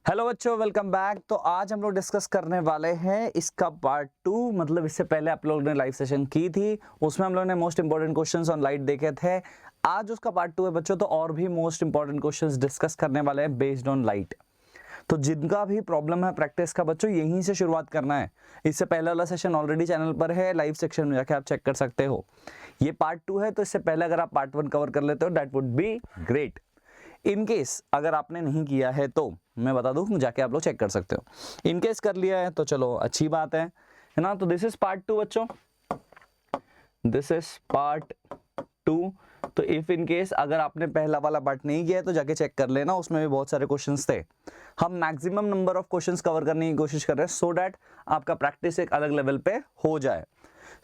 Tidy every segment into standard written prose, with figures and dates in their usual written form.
Hello बच्चों, welcome back. तो आज हम लोग डिस्कस करने वाले हैं इसका पार्ट 2। मतलब इससे पहले आप लोगों ने लाइव सेशन की थी, उसमें हम लोगों ने most important questions on light देखे थे। आज उसका पार्ट 2 है बच्चों, तो और भी मोस्ट इंपोर्टेंट क्वेश्चंस डिस्कस करने वाले हैं बेस्ड ऑन लाइट। तो जिनका भी प्रॉब्लम है प्रैक्टिस का बच्चों, यहीं से शुरुआत करना है। इससे पहले वाला सेशन ऑलरेडी चैनल पर है, लाइव सेक्शन में जाके आप चेक कर सकते हो। ये पार्ट 2 है, तो इससे पहले अगर आप पार्ट 1 कवर कर लेते हो that would be great. In case अगर आपने नहीं किया है तो मैं बता दूं, जाके आप लोग चेक कर सकते हो। इन केस कर लिया है तो चलो अच्छी बात है ना। तो दिस इज पार्ट 2 बच्चों, दिस इज पार्ट 2। तो इफ इन केस अगर आपने पहला वाला पार्ट नहीं किया है तो जाके चेक कर लेना, उसमें भी बहुत सारे क्वेश्चंस थे। हम maximum number of questions cover करने की कोशिश कर रहे हैं सो दैट आपका प्रैक्टिस एक अलग लेवल पे हो जाए।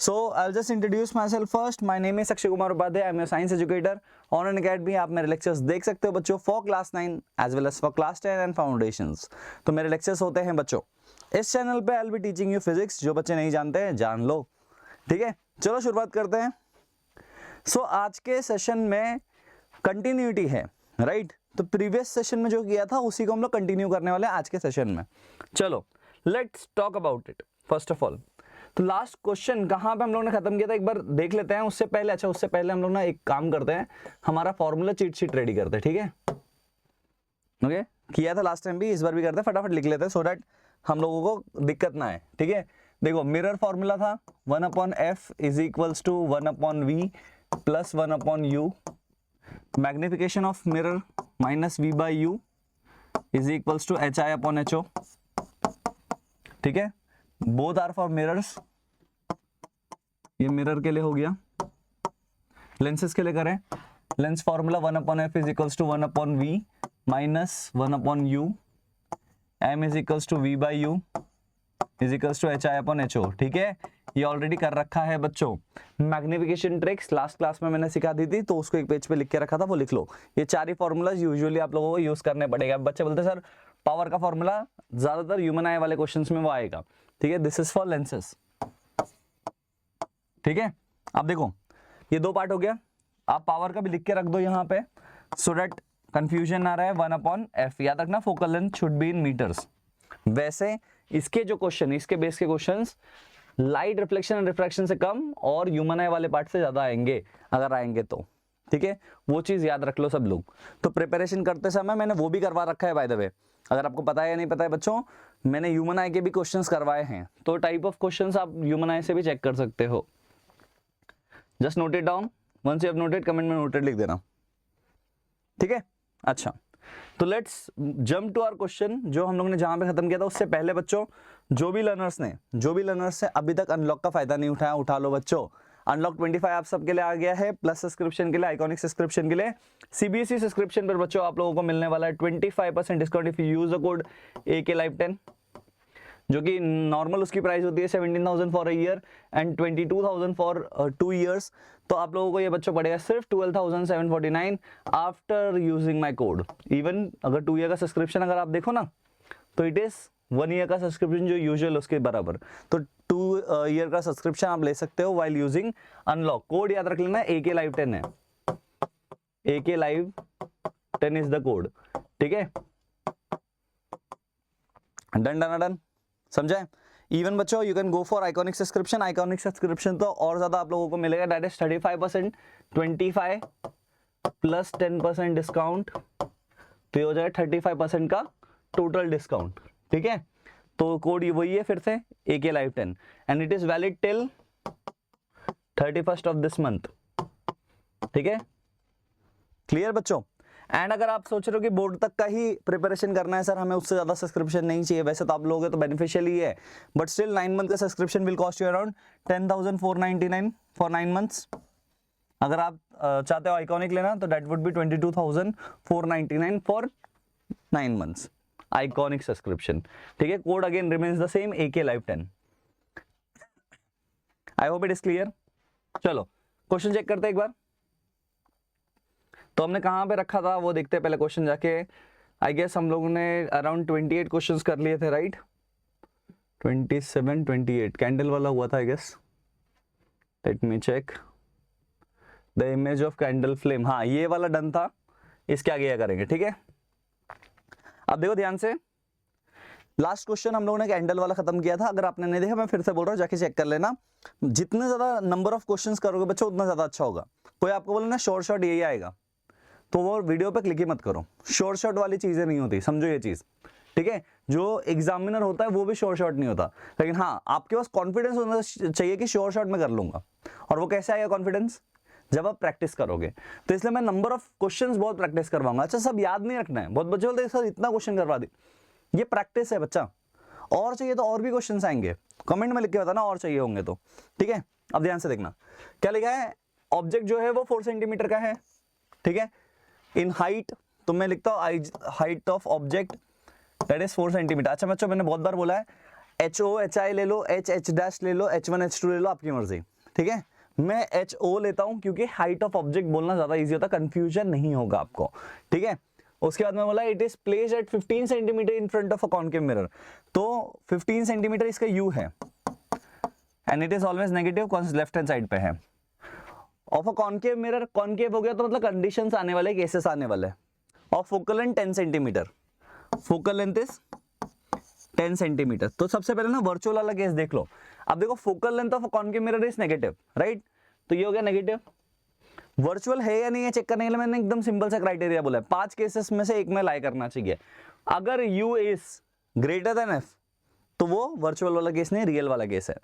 So I'll just introduce myself first. My name is Akshay Kumar Upadhyay. I'm a science educator on an academy. आप मेरे लेक्चर्स देख सकते हो बच्चों for class 9 as well as for class 10 and foundations. तो मेरे लेक्चर्स होते हैं बच्चों इस चैनल पे। I'll be teaching you physics. जो बच्चे नहीं जानते हैं जान लो, ठीक है। चलो शुरुआत करते हैं। So आज के सेशन में कंटिन्यूटी है, राइट। तो प्रीवियस सेशन में जो किया था उसी को हम लोग कंटिन्यू करने वाले हैं आज के सेशन में। चलो let's talk about it. First of all तो लास्ट क्वेश्चन कहां पे हम लोग ने खत्म किया था एक बार देख लेते हैं। उससे पहले हम लोग ना एक काम करते हैं, हमारा फॉर्मूला चीट शीट रेडी करते हैं, ठीक है। ओके, किया था लास्ट टाइम भी, इस बार भी करते हैं। फटाफट लिख लेते हैं सो दैट हम लोगों को दिक्कत ना आए, ठीक है। देखो मिरर फॉर्मूला था 1/f is equals to 1/v plus 1/u। Magnification of mirror minus v/u is equals to hi/ho, ठीक है। बोथ आर फॉर मिरर्स, ये मिरर के लिए हो गया। लेंसेज के लिए करें, lens formula 1/f is equals to 1/v minus 1/u, m is equals to v/u is equals to hi/ho, ठीक है। ये ऑलरेडी कर रखा है बच्चों। मैग्निफिकेशन ट्रिक्स लास्ट क्लास में मैंने सिखा दी थी, तो उसको एक पेज पे लिख के रखा था, वो लिख लो। ये चार ही फॉर्मूलाज यूजुअली आप लोगों को यूज करने पड़ेगा। बच्चे बोलते हैं सर पावर का फॉर्मूला ज्यादातर ह्यूमन आई वाले क्वेश्चंस में वो आएगा, ठीक है। दिस इज फॉर लेंसेज, ठीक है। अब देखो ये दो पार्ट हो गया, आप पावर का भी लिख के रख दो यहाँ पे सो दैट कंफ्यूजन ना रहे। 1/f याद रखना, focal length should be in metres. वैसे इसके जो क्वेश्चन, इसके बेस के questions light reflection and refraction से कम और ह्यूमन आई वाले पार्ट से ज्यादा आएंगे, अगर आएंगे तो, ठीक है। वो चीज याद रख लो सब लोग। तो प्रिपरेशन करते समय मैंने वो भी करवा रखा है बाय द वे, अगर आपको पता है या नहीं पता है बच्चों, मैंने ह्यूमन आई के भी क्वेश्चंस करवाए हैं। तो टाइप ऑफ क्वेश्चंस आप ह्यूमन आई से भी चेक कर सकते हो। Just note it down, once you have noted comment में नोटेड लिख देना, ठीक है। अच्छा तो let's jump to our question, जो हम लोग ने जहां पे खत्म किया था। उससे पहले बच्चों जो भी लर्नर्स ने अभी तक अनलॉक का फायदा नहीं उठाया, उठा लो बच्चों। अनलॉक 25 आप सबके लिए आ गया है, प्लस सब्सक्रिप्शन के लिए, आइकॉनिक सब्सक्रिप्शन के लिए। सीबीएसई सब्सक्रिप्शन पर बच्चों आप लोगों को मिलने वाला है 25% discount if you use the code AKLive10, जो कि नॉर्मल उसकी प्राइस होती है 17,000 for a year and 22,000 for 2 years. तो आप लोगों को ये बच्चों पड़ेगा सिर्फ 12,749 after using my code. Even अगर 2 ईयर का सब्सक्रिप्शन अगर आप देखो ना, तो इट इज 1 ईयर का सब्सक्रिप्शन जो यूजुअल उसके बराबर। तो 2 ईयर का सब्सक्रिप्शन आप ले सकते हो वाइल यूजिंग अनलॉक। कोड याद रख लेना, AKLive10 है, AKLive10 इज द कोड, ठीक है। डन डन डन, समझे। इवन बच्चों you can go for iconic subscription. Iconic subscription तो और ज्यादा आप लोगों को मिलेगा, दैट इज 35%, 25 प्लस 10% डिस्काउंट, तो ये हो जाएगा 35% का टोटल डिस्काउंट, ठीक है। तो कोड वही है फिर से AKLive10 and it is valid till 31st of this month, ठीक है। क्लियर बच्चों। एंड अगर आप सोच रहे हो कि बोर्ड तक का ही प्रिपरेशन करना है, सर हमें उससे ज्यादा सब्सक्रिप्शन नहीं चाहिए, वैसे तो आप लोग तो बेनिफिशियल ही है, बट स्टिल 9 मंथ का subscription will cost you around 10,499 for 9 months. अगर आप चाहते हो आइकॉनिक लेना तो that would be 22,499 for 9 months iconic subscription, ठीक है। Code again remains the same, AKLive10। I hope it is clear. चलो क्वेश्चन चेक करते हैं एक बार। तो हमने कहां पे रखा था वो देखते हैं पहले क्वेश्चन जाके। आई गेस हम लोगों ने अराउंड 28 क्वेश्चंस कर लिए थे, राइट। 27 28 कैंडल वाला हुआ था I guess. Let me check the image of candle flame. हाँ ये वाला डन था, इसके आगे क्या करेंगे, ठीक है। अब देखो ध्यान से, लास्ट क्वेश्चन हम लोगों ने कैंडल वाला खत्म किया था, अगर आपने नहीं देखा मैं फिर से बोल रहा हूँ, जाके चेक कर लेना। जितने ज्यादा नंबर ऑफ क्वेश्चंस करोगे बच्चों उतना ज्यादा अच्छा होगा। कोई आपको बोले ना शॉर्ट शॉर्ट यही आएगा, तो वो वीडियो पे क्लिक ही मत करो, शॉर्ट शॉर्ट वाली चीजें नहीं होती, समझो ये चीज, ठीक है। जो एग्जामिनर होता है वो भी शॉर्ट शॉर्ट नहीं होता, लेकिन हाँ आपके पास कॉन्फिडेंस होना चाहिए कि शॉर्ट शॉर्ट में कर लूंगा। और वो कैसे आएगा कॉन्फिडेंस, जब आप प्रैक्टिस करोगे। तो इसलिए मैं नंबर ऑफ क्वेश्चंस बहुत प्रैक्टिस करवाऊंगा। अच्छा सब याद नहीं रखना है, बहुत बच्चे बोलते हैं सर इतना क्वेश्चन करवा दी, ये प्रैक्टिस है बच्चा, और चाहिए तो और भी क्वेश्चंस आएंगे, कमेंट में लिख के बताना और चाहिए होंगे तो, ठीक है। अब ध्यान से देखना क्या लिखा है, ऑब्जेक्ट जो है वो 4 सेंटीमीटर का है, ठीक है। इन हाइट तो मैं लिखता हूँ height of object that is 4 centimetre. अच्छा बच्चों मैंने बहुत बार बोला है HO HI ले लो, H डैश ले लो, H1 H2 ले लो, आपकी मर्जी, ठीक है। मैं HO लेता हूं क्योंकि हाइट ऑफ ऑब्जेक्ट बोलना ज्यादा इजी होता है, कंफ्यूजन नहीं होगा आपको, ठीक है। उसके बाद में बोला it is placed at 15 centimetre in front of a concave mirror, तो 15 सेंटीमीटर इसका U है and it is always negative, कौन लेफ्ट हैंड साइड पे है। Of a concave mirror, concave हो गया तो मतलब कंडीशंस आने वाले, केसेस आने वाले। और focal length 10 centimetre, focal length is 10 centimetre. तो सबसे पहले ना वर्चुअल वाला केस देख लो। अब देखो focal length of concave mirror is negative, right, तो ये हो गया नेगेटिव। वर्चुअल है या नहीं है चेक करने के लिए मैंने एकदम सिंपल सा क्राइटेरिया बोला है, 5 केसेस में से एक में लाई करना चाहिए। अगर U is greater than F तो वो वर्चुअल वाला केस नहीं, रियल वाला केस है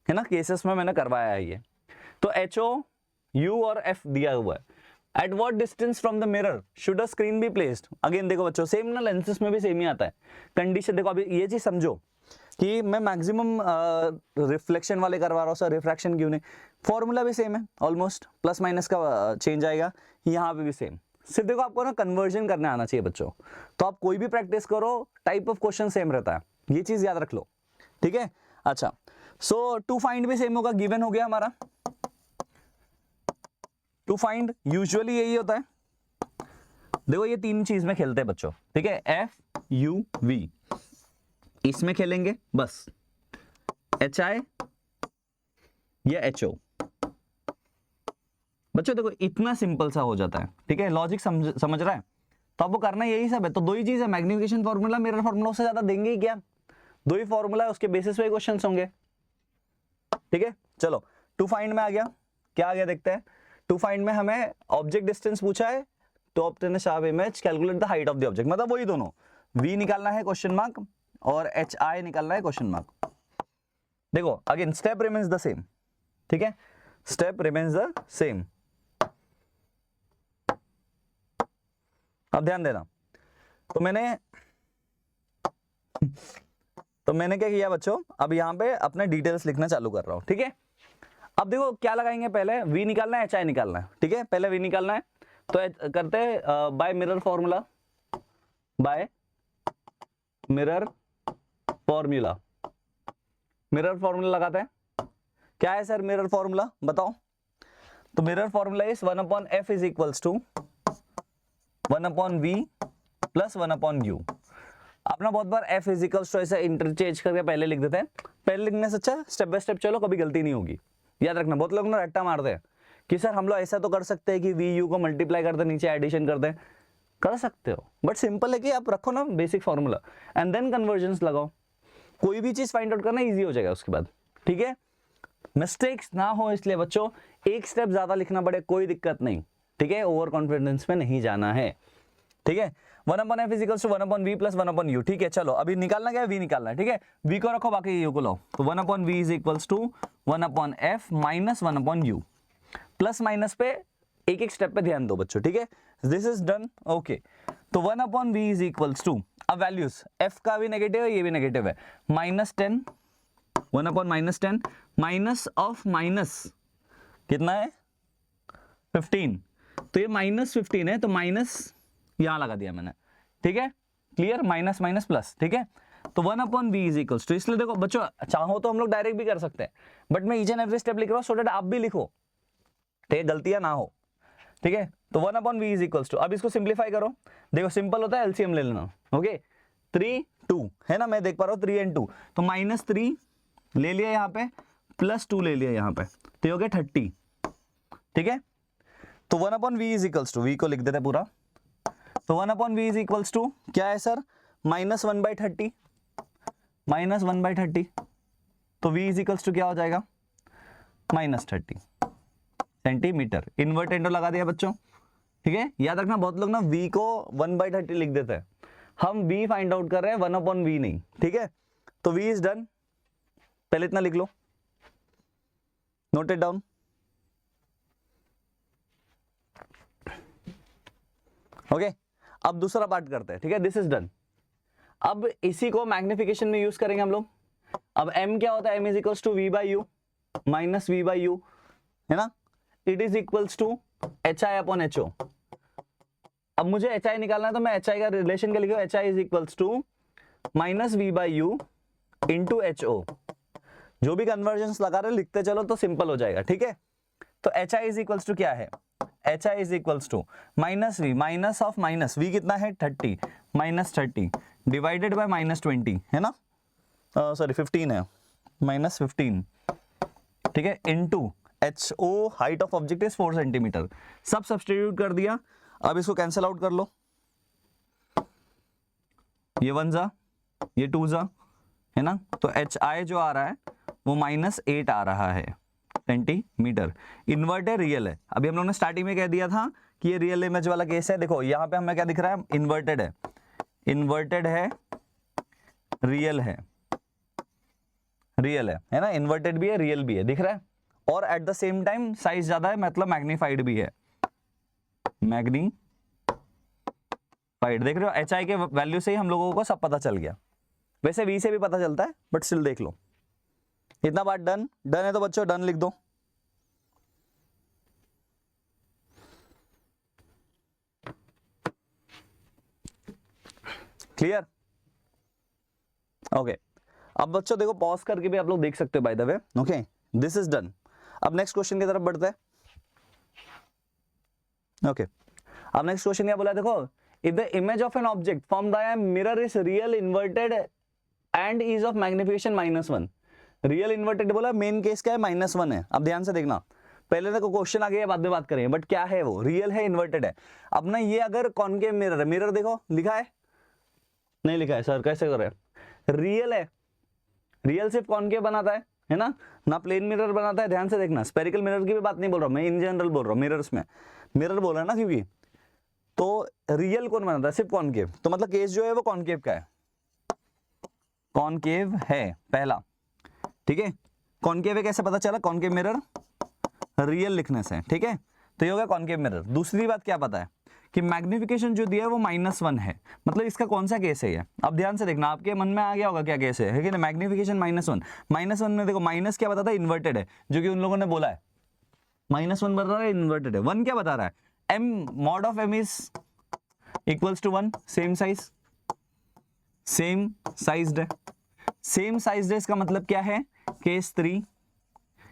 ना, केसेस में मैंने करवाया है ये। तो HO U और F दिया हुआ है। At what distance from the mirror should a screen be placed, again देखो बच्चों सेम ना, लेंसेज में भी सेम ही आता है कंडीशन। देखो अभी ये चीज समझो कि मैं मैक्सिमम रिफ्लेक्शन वाले करवा रहा हूँ सर, रिफ्रैक्शन क्यों नहीं, फॉर्मूला भी सेम है ऑलमोस्ट, प्लस माइनस का चेंज आएगा, यहाँ पे भी सेम। सिर्फ देखो आपको ना कन्वर्जन करने आना चाहिए बच्चों, तो आप कोई भी प्रैक्टिस करो टाइप ऑफ क्वेश्चन सेम रहता है, ये चीज याद रख लो, ठीक है। अच्छा सो टू फाइंड भी सेम होगा, गिवन हो गया हमारा। टू फाइंड यूजुअली यही होता है, देखो ये तीन चीज में खेलते हैं बच्चों, ठीक है, FUV इसमें खेलेंगे बस, HI या HO। बच्चों देखो इतना सिंपल सा हो जाता है, ठीक है, लॉजिक समझ रहा है, तो आपको करना यही सब है। तो दो ही चीज है, मैग्निफिकेशन फॉर्मूला, मिरर फॉर्मूला, उससे ज्यादा देंगे ही क्या, दो ही फॉर्मूला है, उसके बेसिस पे क्वेश्चंस होंगे, ठीक है। चलो टू फाइंड में आ गया, क्या आ गया देखते हैं। टू फाइंड में हमें ऑब्जेक्ट डिस्टेंस पूछा है, तो obtain a sharp image, calculate the height of the object, मतलब वही दोनों, V निकालना है क्वेश्चन मार्क और HI निकालना है क्वेश्चन मार्क। देखो again step remains the same, ठीक है, स्टेप रिमेन्स द सेम। अब ध्यान देना, तो मैंने क्या किया बच्चों, अब यहाँ पे अपने डिटेल्स लिखना चालू कर रहा हूं, ठीक है। अब देखो क्या लगाएंगे, पहले V निकालना है, HI निकालना है, ठीक है, पहले V निकालना है तो करते हैं by mirror formula, by mirror formula, mirror formula लगाते हैं। क्या है सर मिरर फॉर्मूला बताओ, तो mirror formula is 1/f is equals to 1/v plus 1/u। अपना बहुत बार F इज इक्वल्स टू ऐसे इंटरचेंज करके पहले लिख देते हैं, पहले लिखने से अच्छा स्टेप बाय स्टेप चलो, कभी गलती नहीं होगी, याद रखना। बहुत लोग ना रट्टा मारते हैं कि सर हम लोग ऐसा तो कर सकते हैं कि VU को मल्टीप्लाई कर दे, नीचे एडिशन कर दे, कर सकते हो, बट सिंपल है कि आप रखो ना basic formula and then conventions लगाओ, कोई भी चीज फाइंड आउट करना इजी हो जाएगा उसके बाद, ठीक है। मिस्टेक्स ना हो इसलिए बच्चों एक स्टेप ज्यादा लिखना पड़े कोई दिक्कत नहीं, ठीक है, ओवर कॉन्फिडेंस में नहीं जाना है, ठीक है। 1/f is equals to 1/v plus 1/u, ठीक है। चलो अभी निकालना क्या है, V निकालना है, ठीक है, V को रखो बाकी U को लो, तो 1/v is equals to 1/f minus 1/u, plus minus पे एक एक स्टेप पे ध्यान दो बच्चों, ठीक है, दिस इज डन, ओके। तो 1/v इज इक्वल्स टू, अब वैल्यूज f का भी नेगेटिव है, ये भी नेगेटिव है, -10, 1/-10 माइनस ऑफ माइनस कितना है 15, तो ये -15 है, तो माइनस यहां लगा दिया मैंने, ठीक है, क्लियर, माइनस माइनस प्लस, ठीक है। तो 1/v इज इक्वल्स टू, इसलिए देखो बच्चों चाहो तो हम लोग डायरेक्ट भी कर सकते हैं, बट मैं ईच एंड एवरी स्टेप लिख रहा हूं सो दैट आप भी लिखो, ठीक है, गलतियां ना हो, ठीक है। तो 1/v इज इक्वल्स टू, अब इसको सिंप्लीफाई करो, देखो सिंपल होता है, एलसीएम ले लेना, ओके, 3 2 है ना, मैं देख पा रहा हूँ 3 and 2, तो -3 ले लिया यहाँ पे, +2 ले लिया यहाँ पे, तो ये हो गया 30, ठीक है। तो 1/v is equals to, v को लिख देते हैं पूरा, तो 1/v इज इक्वल्स टू क्या है सर, -1/30, माइनस 1/30, तो v इज इक्वल्स टू क्या हो जाएगा, -30 सेंटीमीटर। इन्वर्ट इंटू लगा दिया बच्चों, ठीक है। याद रखना बहुत लोग ना v को 1/30 लिख देते हैं, हम v फाइंड आउट कर रहे हैं 1/v नहीं, ठीक है। तो v इज डन, पहले इतना लिख लो, नोट इट डाउन। ओके, अब दूसरा पार्ट करते हैं, ठीक है। This is done. अब इसी को मैग्निफिकेशन में यूज करेंगे हम लोग। अब m क्या होता है, m is equals to v by u minus v by u, है ना। It is equals to hi upon ho। अब मुझे hi निकालना है, तो मैं hi का रिलेशन क्या लिखूं, hi is equals to minus v by u into ho। जो भी कन्वर्जेंस लगा रहे लिखते चलो तो सिंपल हो जाएगा, ठीक है। तो hi इज इक्वल्स टू क्या है, hi is equals to minus v, minus of minus v कितना है 30, माइनस 30 डिवाइडेड बाय माइनस 20, है ना, सॉरी 15 है, माइनस 15, ठीक है, into ho, height of object is 4 centimetre. सब सब्स्टिट्यूट कर दिया। अब इसको कैंसिल आउट कर लो, ये 1 जा, ये 2 जा, है ना। तो hi जो आ रहा है वो -8 आ रहा है सेंटीमीटर। इन्वर्ट है, रियल है। अभी हम लोगों ने स्टार्टिंग में कह दिया था कि ये रियल इमेज वाला केस है। देखो यहाँ पे हमें क्या दिख रहा है, इन्वर्टेड है, इन्वर्टेड है, रियल है, रियल है ना। इन्वर्टेड भी है, रियल भी है, दिख रहा है। और at the same time size ज्यादा है, मतलब मैग्नीफाइड भी है, मैग्नीफाइड। देख रहे हो, hi के वैल्यू से ही हम लोगों को सब पता चल गया। वैसे v से भी पता चलता है, बट स्टिल देख लो। इतना बात डन, डन है तो बच्चों डन लिख दो। Clear, okay. अब बच्चों देखो, पॉज करके भी आप लोग देख सकते हो, by the way. Okay, this is done. अब नेक्स्ट क्वेश्चन की तरफ बढ़ते हैं। ओके, अब नेक्स्ट क्वेश्चन क्या बोला है, देखो, if the image of an object from the mirror is real inverted and is of magnification -1। Real inverted बोला, मेन केस क्या है, -1 है। अब ध्यान से देखना, पहले देखो क्वेश्चन आ गया, बाद में बात करेंगे, बट क्या है वो, रियल है, इन्वर्टेड है। अब ना ये अगर कॉनकेव मिरर है, मिरर देखो लिखा है, नहीं लिखा है सर, कैसे कर रहे हैं, रियल है, रियल सिर्फ कॉनकेव बनाता है ना, ना प्लेन मिरर बनाता है। ध्यान से देखना, स्फेरिकल मिरर की भी बात नहीं बोल रहा हूं मैं, इन जनरल बोल रहा हूं, मिरर्स में मिरर बोल रहा है ना, क्योंकि तो रियल कौन बनाता है, सिर्फ कॉनकेव। तो मतलब केस जो है वो कॉनकेव का है, कॉनकेव है पहला, ठीक है। कॉनकेव है कैसे पता चला, कॉनकेव मिरर रियल लिखने से, ठीक है। तो ये हो गया कॉनकेव मिरर। दूसरी बात क्या पता है कि मैग्निफिकेशन जो दिया है वो -1 है, मतलब इसका कौन सा केस है ये। अब ध्यान से देखना, आपके मन में आ गया होगा क्या केस है कि मैग्निफिकेशन -1। -1 में देखो, माइनस क्या बताता है, इन्वर्टेड है, जो कि उन लोगों ने बोला है। -1 बता रहा है, इन्वर्टेड है। 1 क्या बता रहा है, m mod of m is equals to 1, same size, same sized है। सेम साइज्ड है इसका मतलब क्या है, केस 3।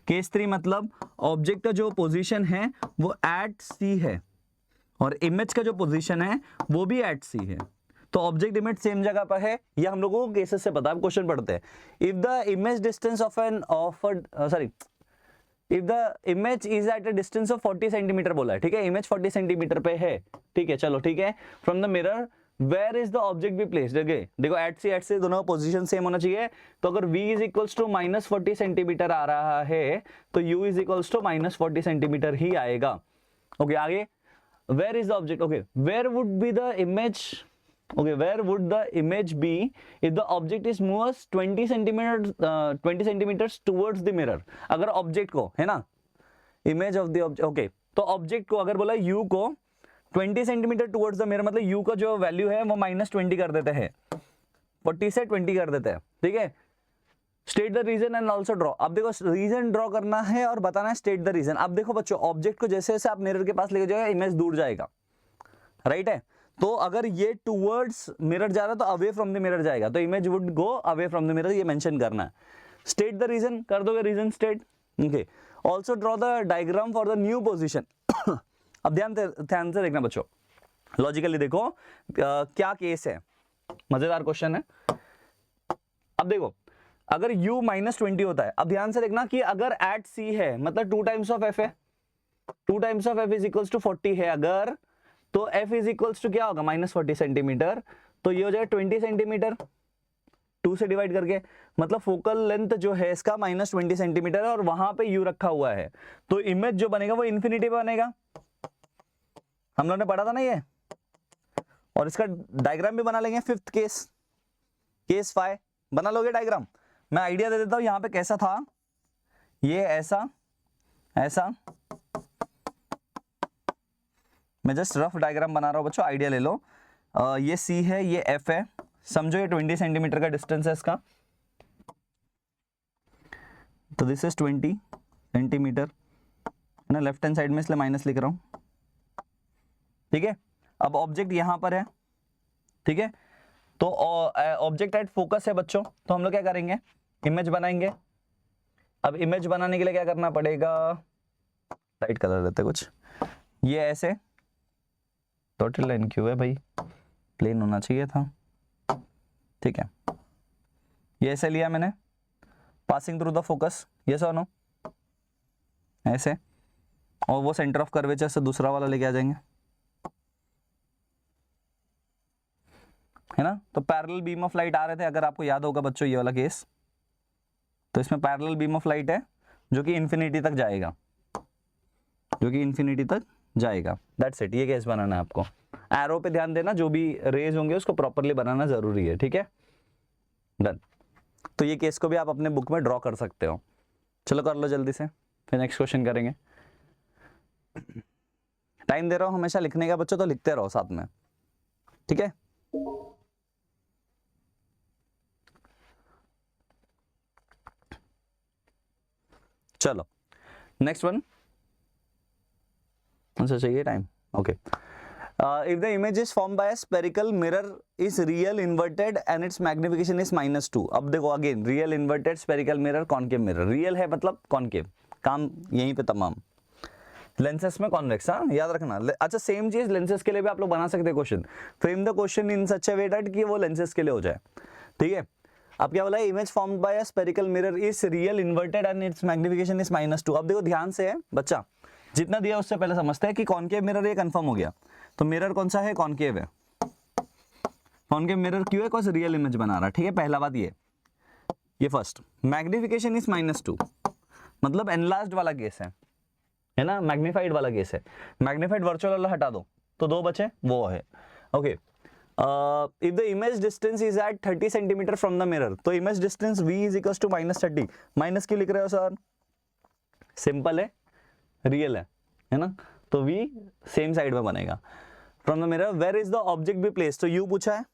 केस 3 मतलब ऑब्जेक्ट का जो पोजीशन है वो एट सी है, और इमेज का जो पोजीशन है वो भी एट सी है। तो ऑब्जेक्ट इमेज सेम जगह पर है, ये हम लोगों को केसेस से पता है। क्वेश्चन पढ़ते हैं, if the image distance of an if the image is at a distance of 40 centimetre बोला है, ठीक है। इमेज 40 सेंटीमीटर पे है, ठीक है, चलो ठीक है। From the mirror where is the object be placed, देखो एट सी दोनों पोजीशन सेम होना चाहिए। तो अगर v is equals to -40 centimetre आ रहा है, तो u is equals to -40 centimetre ही आएगा। ओके, आगे where is the object, okay, where would be the image, okay, where would the image be if the object is moves 20 centimeters towards the mirror। अगर object को, है ना, image of the object, okay, तो object को अगर बोला u को 20 centimetre towards the mirror, मतलब u का जो वैल्यू है वो -20 कर देते हैं, 40 से 20 कर देते हैं, ठीक है। State the reason and also draw. अब देखो, रीजन ड्रॉ करना है और बताना है स्टेट द रीजन। अब देखो बच्चों, ऑब्जेक्ट को जैसे जैसे आप मिरर के पास लेके जाओगे, इमेज दूर जाएगा, राइट है। तो अगर ये टुवर्ड्स मिरर जा रहा है तो अवे फ्रॉम द मिरर जाएगा, तो image would go away from the mirror, ये मेंशन करना है। स्टेट द रीजन कर दोगे, reason state, okay. Also draw the diagram for the new position. अब ध्यान से देखना बच्चों, लॉजिकली देखो क्या केस है, मजेदार क्वेश्चन है। अब देखो, अगर u -20 होता है, अब ध्यान से देखना कि अगर एट c है, मतलब 2 टाइम्स ऑफ f है, 2 times of f is equals to 40 है अगर, तो f इज इक्वल्स टू क्या होगा, -40 सेंटीमीटर। तो ये हो जाएगा 20 सेंटीमीटर, 2 से डिवाइड करके, मतलब फोकल लेंथ जो है इसका -20 सेंटीमीटर है और वहां पे u रखा हुआ है, तो इमेज जो बनेगा वो इन्फिनिटी पे बनेगा, हम लोगों ने पढ़ा था ना ये। और इसका डायग्राम भी बना लेंगे, फिफ्थ केस 5 बना लोगे डायग्राम। मैं आइडिया दे देता हूं यहाँ पे कैसा था, ये ऐसा ऐसा, मैं जस्ट रफ डायग्राम बना रहा हूं बच्चों, आइडिया ले लो। ये C है, ये F है, समझो ये 20 सेंटीमीटर का डिस्टेंस है इसका, तो दिस इज 20 सेंटीमीटर ना, लेफ्ट हैंड साइड में इसलिए माइनस लिख रहा हूं, ठीक है। अब ऑब्जेक्ट यहां पर है, ठीक है, तो ऑब्जेक्ट एट फोकस है बच्चों, तो हम लोग क्या करेंगे, इमेज बनाएंगे। अब इमेज बनाने के लिए क्या करना पड़ेगा, लाइट कलर रहता है कुछ, ये ऐसे डॉटेड लाइन क्यों है भाई, प्लेन होना चाहिए था, ठीक है। ये ऐसे लिया मैंने, पासिंग थ्रू द फोकस, ये सो नो ऐसे, और वो सेंटर ऑफ कर्वेचर से दूसरा वाला लेके आ जाएंगे, है ना। तो पैरेलल बीम ऑफ लाइट आ रहे थे, अगर आपको याद होगा बच्चों ये वाला केस, तो इसमें पैरेलल बीम ऑफ लाइट है जो कि इन्फिनिटी तक जाएगा, जो कि इन्फिनिटी तक जाएगा, दैट्स इट। ये केस बनाना है आपको, एरो पे ध्यान देना, जो भी रेज होंगे उसको प्रॉपरली बनाना जरूरी है, ठीक है, डन। तो ये केस को भी आप अपने बुक में ड्रॉ कर सकते हो। चलो कर लो जल्दी से, फिर नेक्स्ट क्वेश्चन करेंगे। टाइम दे रहा हूं हमेशा लिखने का बच्चों, तो लिखते रहो साथ में, ठीक है। चलो नेक्स्ट वन, अच्छा चाहिए time, okay. If the image is formed by a spherical mirror is real inverted and its magnification is -2। अब देखो again, real inverted spherical mirror, concave mirror, real है मतलब कॉनकेव, काम यहीं पे तमाम। लेंसेस में कॉन्वेक्स, हाँ याद रखना। अच्छा सेम चीज लेंसेस के लिए भी आप लोग बना सकते हैं question, frame the question in such A way that कि वो लेंसेस के लिए हो जाए, ठीक है। अब क्या बोला है, image formed by a spherical mirror is real inverted and it's magnification is -2। अब देखो ध्यान से है बच्चा, जितना दिया उससे पहले समझते हैं कि कॉनकेव मिरर, ये कंफर्म हो गया। तो मिरर कौन सा है, कॉनकेव है। कॉनकेव मिरर क्यों है, कौन रियल इमेज बना रहा है, ठीक है, पहला बात ये फर्स्ट। मैग्निफिकेशन इज -2 मतलब एनलार्ज्ड वाला केस है ना, मैग्नीफाइड वाला केस है। मैग्नीफाइड वर्चुअल वाला हटा दो तो 2 बचे, वो है, okay. If the image distance is at 30 centimetre from the mirror, तो image distance v is equal to -30। Minus क्यों लिख रहे हो सर, सिंपल है, रियल है ना, तो v सेम साइड में बनेगा। From the mirror where is the object be place, तो u पूछा है,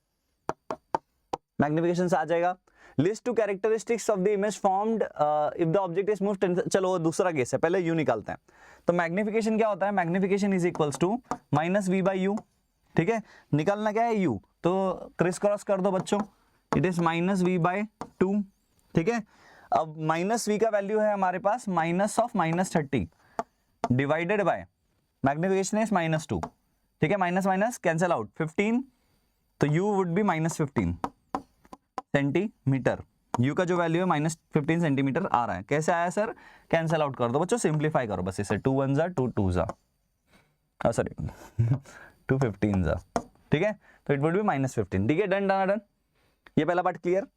मैग्निफिकेशन से आ जाएगा। List to characteristics of the image formed if the object is moved, चलो दूसरा केस है, पहले u निकालते हैं। तो मैग्निफिकेशन क्या होता है, magnification is equals to -v/u, ठीक है। निकालना क्या है u, तो क्रिस क्रॉस कर दो बच्चों, इट इज -v/2, ठीक है। अब -v का वैल्यू है हमारे पास -30 डिवाइडेड बाय मैग्निफिकेशन इज -2, ठीक है, माइनस माइनस कैंसिल आउट 15, तो u would be -15 centimetre. u का जो वैल्यू है -15 सेंटीमीटर आ रहा है, कैसे आया सर, कैंसिल आउट कर दो बच्चों, सिंप्लीफाई करो बस इसे, 2 1 2 2 सॉरी 2 15, ठीक है, तो इट वुड बी -15, ठीक है, डन डन डन। ये पहला पार्ट क्लियर।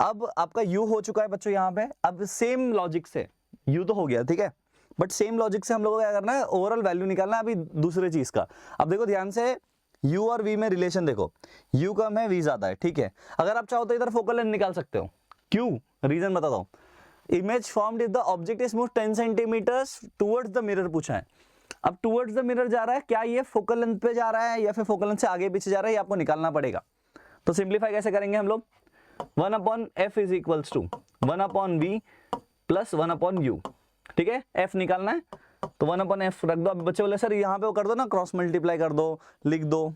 अब आपका u हो चुका है बच्चों यहाँ पे, अब सेम लॉजिक से u तो हो गया, ठीक है, बट सेम लॉजिक से हम लोगों को क्या करना है, ओवरऑल वैल्यू निकालना है अभी दूसरे चीज का। अब देखो ध्यान से, u और v में रिलेशन देखो, u कम है v ज्यादा है, ठीक है। अगर आप चाहो तो इधर फोकल लेंथ निकाल सकते हो, क्यों, रीजन बताता हूं। Image formed if the object is moved 10 centimetres towards the mirror पूछा है। अब टुवर्ड्स द मिरर जा रहा है, क्या ये फोकल लेंथ पे जा रहा है या फिर फोकल लेंथ से आगे पीछे जा रहा है, ये आपको निकालना पड़ेगा। तो सिंप्लीफाई कैसे करेंगे हम लोग, 1/f is equals to 1/v plus 1/u, ठीक है, f निकालना है तो 1/f रख दो। अब बच्चे बोले सर यहाँ पे वो कर दो ना, क्रॉस मल्टीप्लाई कर दो, लिख दो,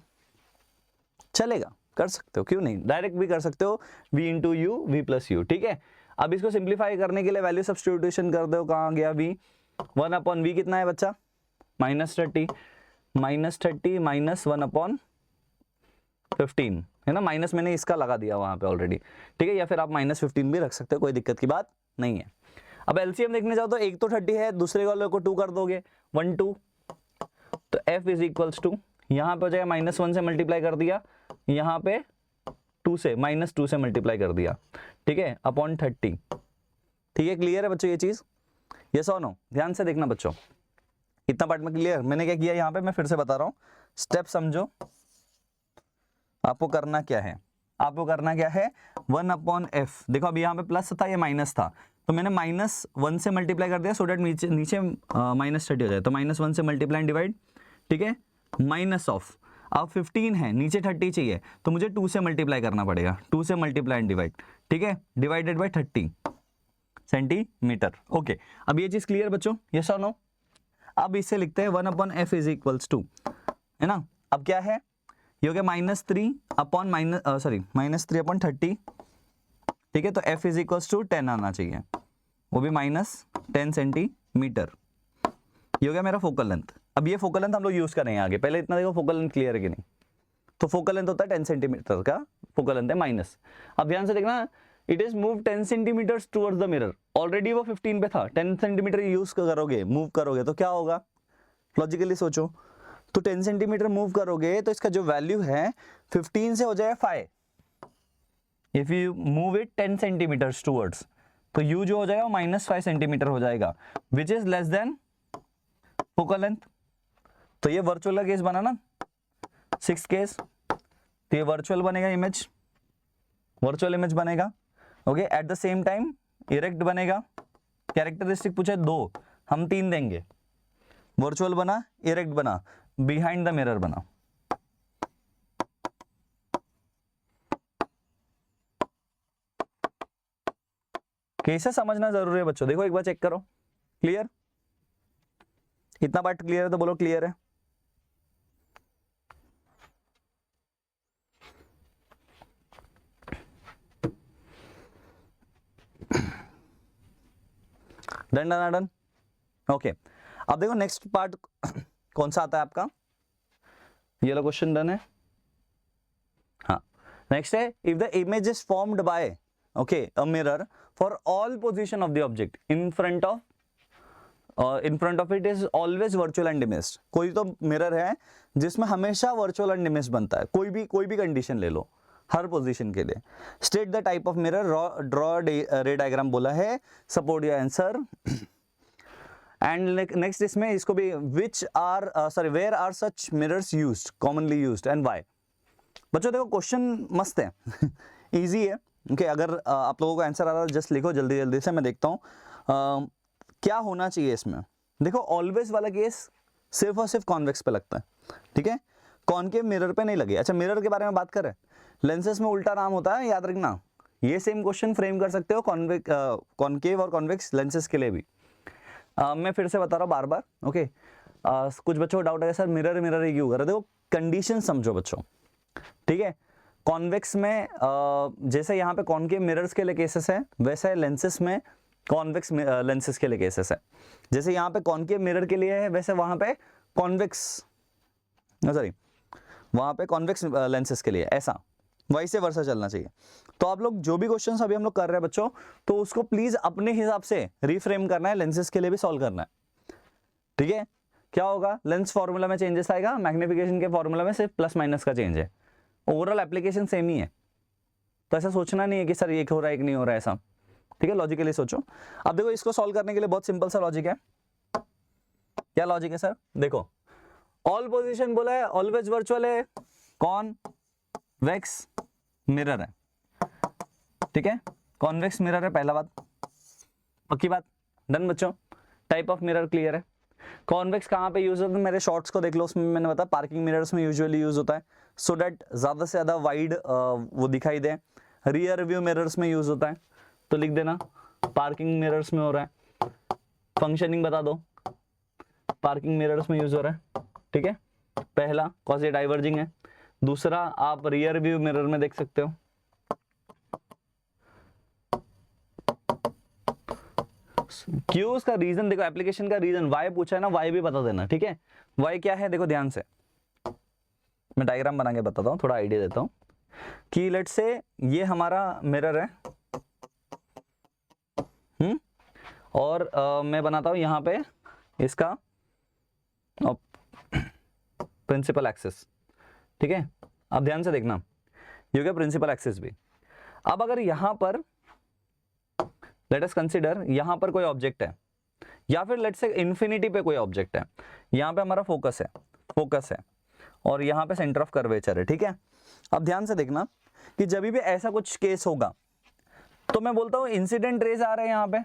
चलेगा, कर सकते हो, क्यों नहीं, डायरेक्ट भी कर सकते हो, v into you v plus you, ठीक है। अब इसको सिंप्लीफाई करने के लिए वैल्यू सब्स्टिट्यूशन कर दो, कहाँ गया v, 1/v कितना है बच्चा, -30 -1/15 है ना, माइनस मैंने इसका लगा दिया वहां पे ऑलरेडी, ठीक है, या फिर आप -15 भी रख सकते हो, कोई दिक्कत की बात नहीं है। अब एलसीएम देखने जाओ तो एक तो 30 है, दूसरे वाले को 2 कर दोगे, 1 2, तो f इज इक्वल्स टू यहाँ पे हो जाएगा -1 से मल्टीप्लाई कर दिया, यहाँ पे 2 से -2 से मल्टीप्लाई कर दिया, ठीक है, अपॉन 30। ठीक है, क्लियर है बच्चों ये चीज? यस और नो? ध्यान से देखना बच्चों, इतना पार्ट में क्लियर? मैंने क्या किया यहाँ पे, मैं फिर से बता रहा हूँ, स्टेप समझो। आपको करना क्या है, आपको करना क्या है, 1/f। देखो अभी यहाँ पे प्लस था, ये माइनस था, तो मैंने -1 से मल्टीप्लाई कर दिया सो डेट नीचे -30 हो जाए। तो -1 से मल्टीप्लाई डिवाइड, ठीक है, माइनस ऑफ, अब 15 है, नीचे 30 चाहिए, तो मुझे 2 से मल्टीप्लाई करना पड़ेगा, 2 से मल्टीप्लाई एंड डिवाइड, ठीक है, डिवाइडेड बाय 30 सेंटीमीटर। ओके, अब ये चीज क्लियर बच्चों? यस और नो? अब इसे लिखते हैं 1/f इज इक्वल्स टू, है ना, अब क्या है, ये हो गया -3 अपॉन -3/30, ठीक है, तो f इज इक्वल्स टू 10 आना चाहिए, वो भी -10 सेंटीमीटर। ये हो गया मेरा फोकल लेंथ। अब ये फोकल लेंथ हम लोग यूज करेंगे आगे, पहले इतना देखो फोकल लेंथ क्लियर है कि नहीं। तो फोकल लेंथ होता है 10 सेंटीमीटर का, फोकल लेंथ है माइनस। अब ध्यान से देखना, it is move 10 centimetre towards the mirror, already वो 15 पे था, 10 सेंटीमीटर यूज करोगे, मूव करोगे तो क्या होगा, लॉजिकली सोचो, तो 10 सेंटीमीटर मूव करोगे तो इसका जो वैल्यू है 15 से हो जाएगा 5। If you move it 10 centimetre towards, तो u जो हो जाएगा वो -5 सेंटीमीटर हो जाएगा, which is less then focal length. तो ये वर्चुअल केस बना ना, 6 केस, तो ये वर्चुअल बनेगा, इमेज, वर्चुअल इमेज बनेगा। Okay, at the same time erect बनेगा। कैरेक्टरिस्टिक पूछे 2, हम 3 देंगे। वर्चुअल बना, इरेक्ट बना, बिहाइंड द मिरर बना। कैसे समझना जरूरी है बच्चों, देखो एक बार चेक करो, क्लियर? इतना पार्ट क्लियर है तो बोलो क्लियर है। Done done done. ओके, अब देखो नेक्स्ट पार्ट कौन सा आता है आपका, ये लो क्वेश्चन डन है। हाँ, नेक्स्ट है, if the image is formed by okay a mirror for all position of the object in front of it is always virtual and imaged. कोई तो मिरर है जिसमें हमेशा वर्चुअल एंड इमेज बनता है, कोई भी कंडीशन ले लो, हर पोजीशन के लिए। State the type of mirror, draw ray diagram बोला है, support your answer. And next इसमें इसको भी, where are such mirrors used, commonly used and why. बच्चों देखो क्वेश्चन मस्त है, इजी है। ओके, अगर आप लोगों को आंसर आ रहा है जस्ट लिखो जल्दी जल्दी से, मैं देखता हूँ क्या होना चाहिए इसमें। देखो ऑलवेज वाला केस सिर्फ और सिर्फ कॉन्वेक्स पे लगता है, ठीक है, कॉनकेव मिरर पे नहीं लगे। अच्छा, मिरर के बारे में बात करें, लेंसेस में उल्टा नाम होता है, याद रखना। ये सेम क्वेश्चन फ्रेम कर सकते हो कॉनकेव और कॉन्वेक्स लेंसेस के लिए भी। मैं फिर से बता रहा हूँ बार बार। ओके, कुछ बच्चों को डाउट है सर मिरर मिरर ही क्यों कर रहे? देखो कंडीशन समझो बच्चों, ठीक है। कॉन्वेक्स में जैसे यहाँ पे कॉनकेव मिरर्स के लिए केसेस है, वैसे लेंसेस में कॉन्वेक्स लेंसेस के लिए केसेस है। जैसे यहाँ पे कॉनकेव मिरर के लिए है, वैसे वहां पे कॉन्वेक्स लेंसेस के लिए, ऐसा वैसे वर्षा चलना चाहिए। तो आप लोग जो भी क्वेश्चंस अभी हम लोग कर रहे हैं बच्चों, तो उसको प्लीज अपने हिसाब से रिफ्रेम करना है, लेंसेस के लिए भी सॉल्व करना है, ठीक है। क्या होगा, लेंस फॉर्मूला में चेंजेस आएगा, मैग्निफिकेशन के फॉर्मूला में सिर्फ प्लस माइनस का चेंज है, ओवरऑल एप्लीकेशन सेम ही है। तो ऐसा सोचना नहीं है कि सर एक हो रहा है एक नहीं हो रहा है, ऐसा, ठीक है, लॉजिकली सोचो। अब देखो इसको सॉल्व करने के लिए बहुत सिंपल सा लॉजिक है। क्या लॉजिक है सर? देखो ऑल पोजीशन बोला है, ऑलवेज वर्चुअल है, कॉन्वेक्स मिरर है, ठीक है, कॉन्वेक्स मिरर है, पहला बात, पक्की बात, डन बच्चों। टाइप ऑफ मिरर क्लियर है। कॉन्वेक्स कहाँ पे यूज होता है, मेरे शॉर्ट्स को देख लो, उसमें मैंने बताया पार्किंग मिरर्स में यूजुअली यूज होता है, सो दैट ज्यादा से ज्यादा वाइड वो दिखाई दे। रियर व्यू मिरर्स में यूज होता है, तो लिख देना पार्किंग मिरर्स में हो रहा है। फंक्शनिंग बता दो, पार्किंग मिरर्स में यूज हो रहा है, ठीक है, पहला कॉज ये डाइवर्जिंग है। दूसरा आप रियर व्यू मिरर में देख सकते हो, क्यों, उसका रीजन देखो, एप्लीकेशन का रीजन वाई पूछा है ना, वाई भी बता देना, ठीक है। वाई क्या है देखो ध्यान से, मैं डायग्राम बना के बताता हूँ, थोड़ा आइडिया देता हूँ कि लेट्स से ये हमारा मिरर है, और मैं बनाता हूँ यहाँ पे इसका प्रिंसिपल एक्सिस, ठीक है। अब ध्यान से देखना, ये हो गया प्रिंसिपल एक्सिस भी। अब अगर यहां पर लेट अस कंसीडर यहां पर कोई ऑब्जेक्ट है, या फिर लेट्स से इन्फिनिटी पे कोई ऑब्जेक्ट है, यहां पे हमारा फोकस है और यहां पे सेंटर ऑफ कर्वेचर है, ठीक है। अब ध्यान से देखना कि जब भी ऐसा कुछ केस होगा तो मैं बोलता हूं इंसिडेंट रेज आ रहे हैं, यहां पे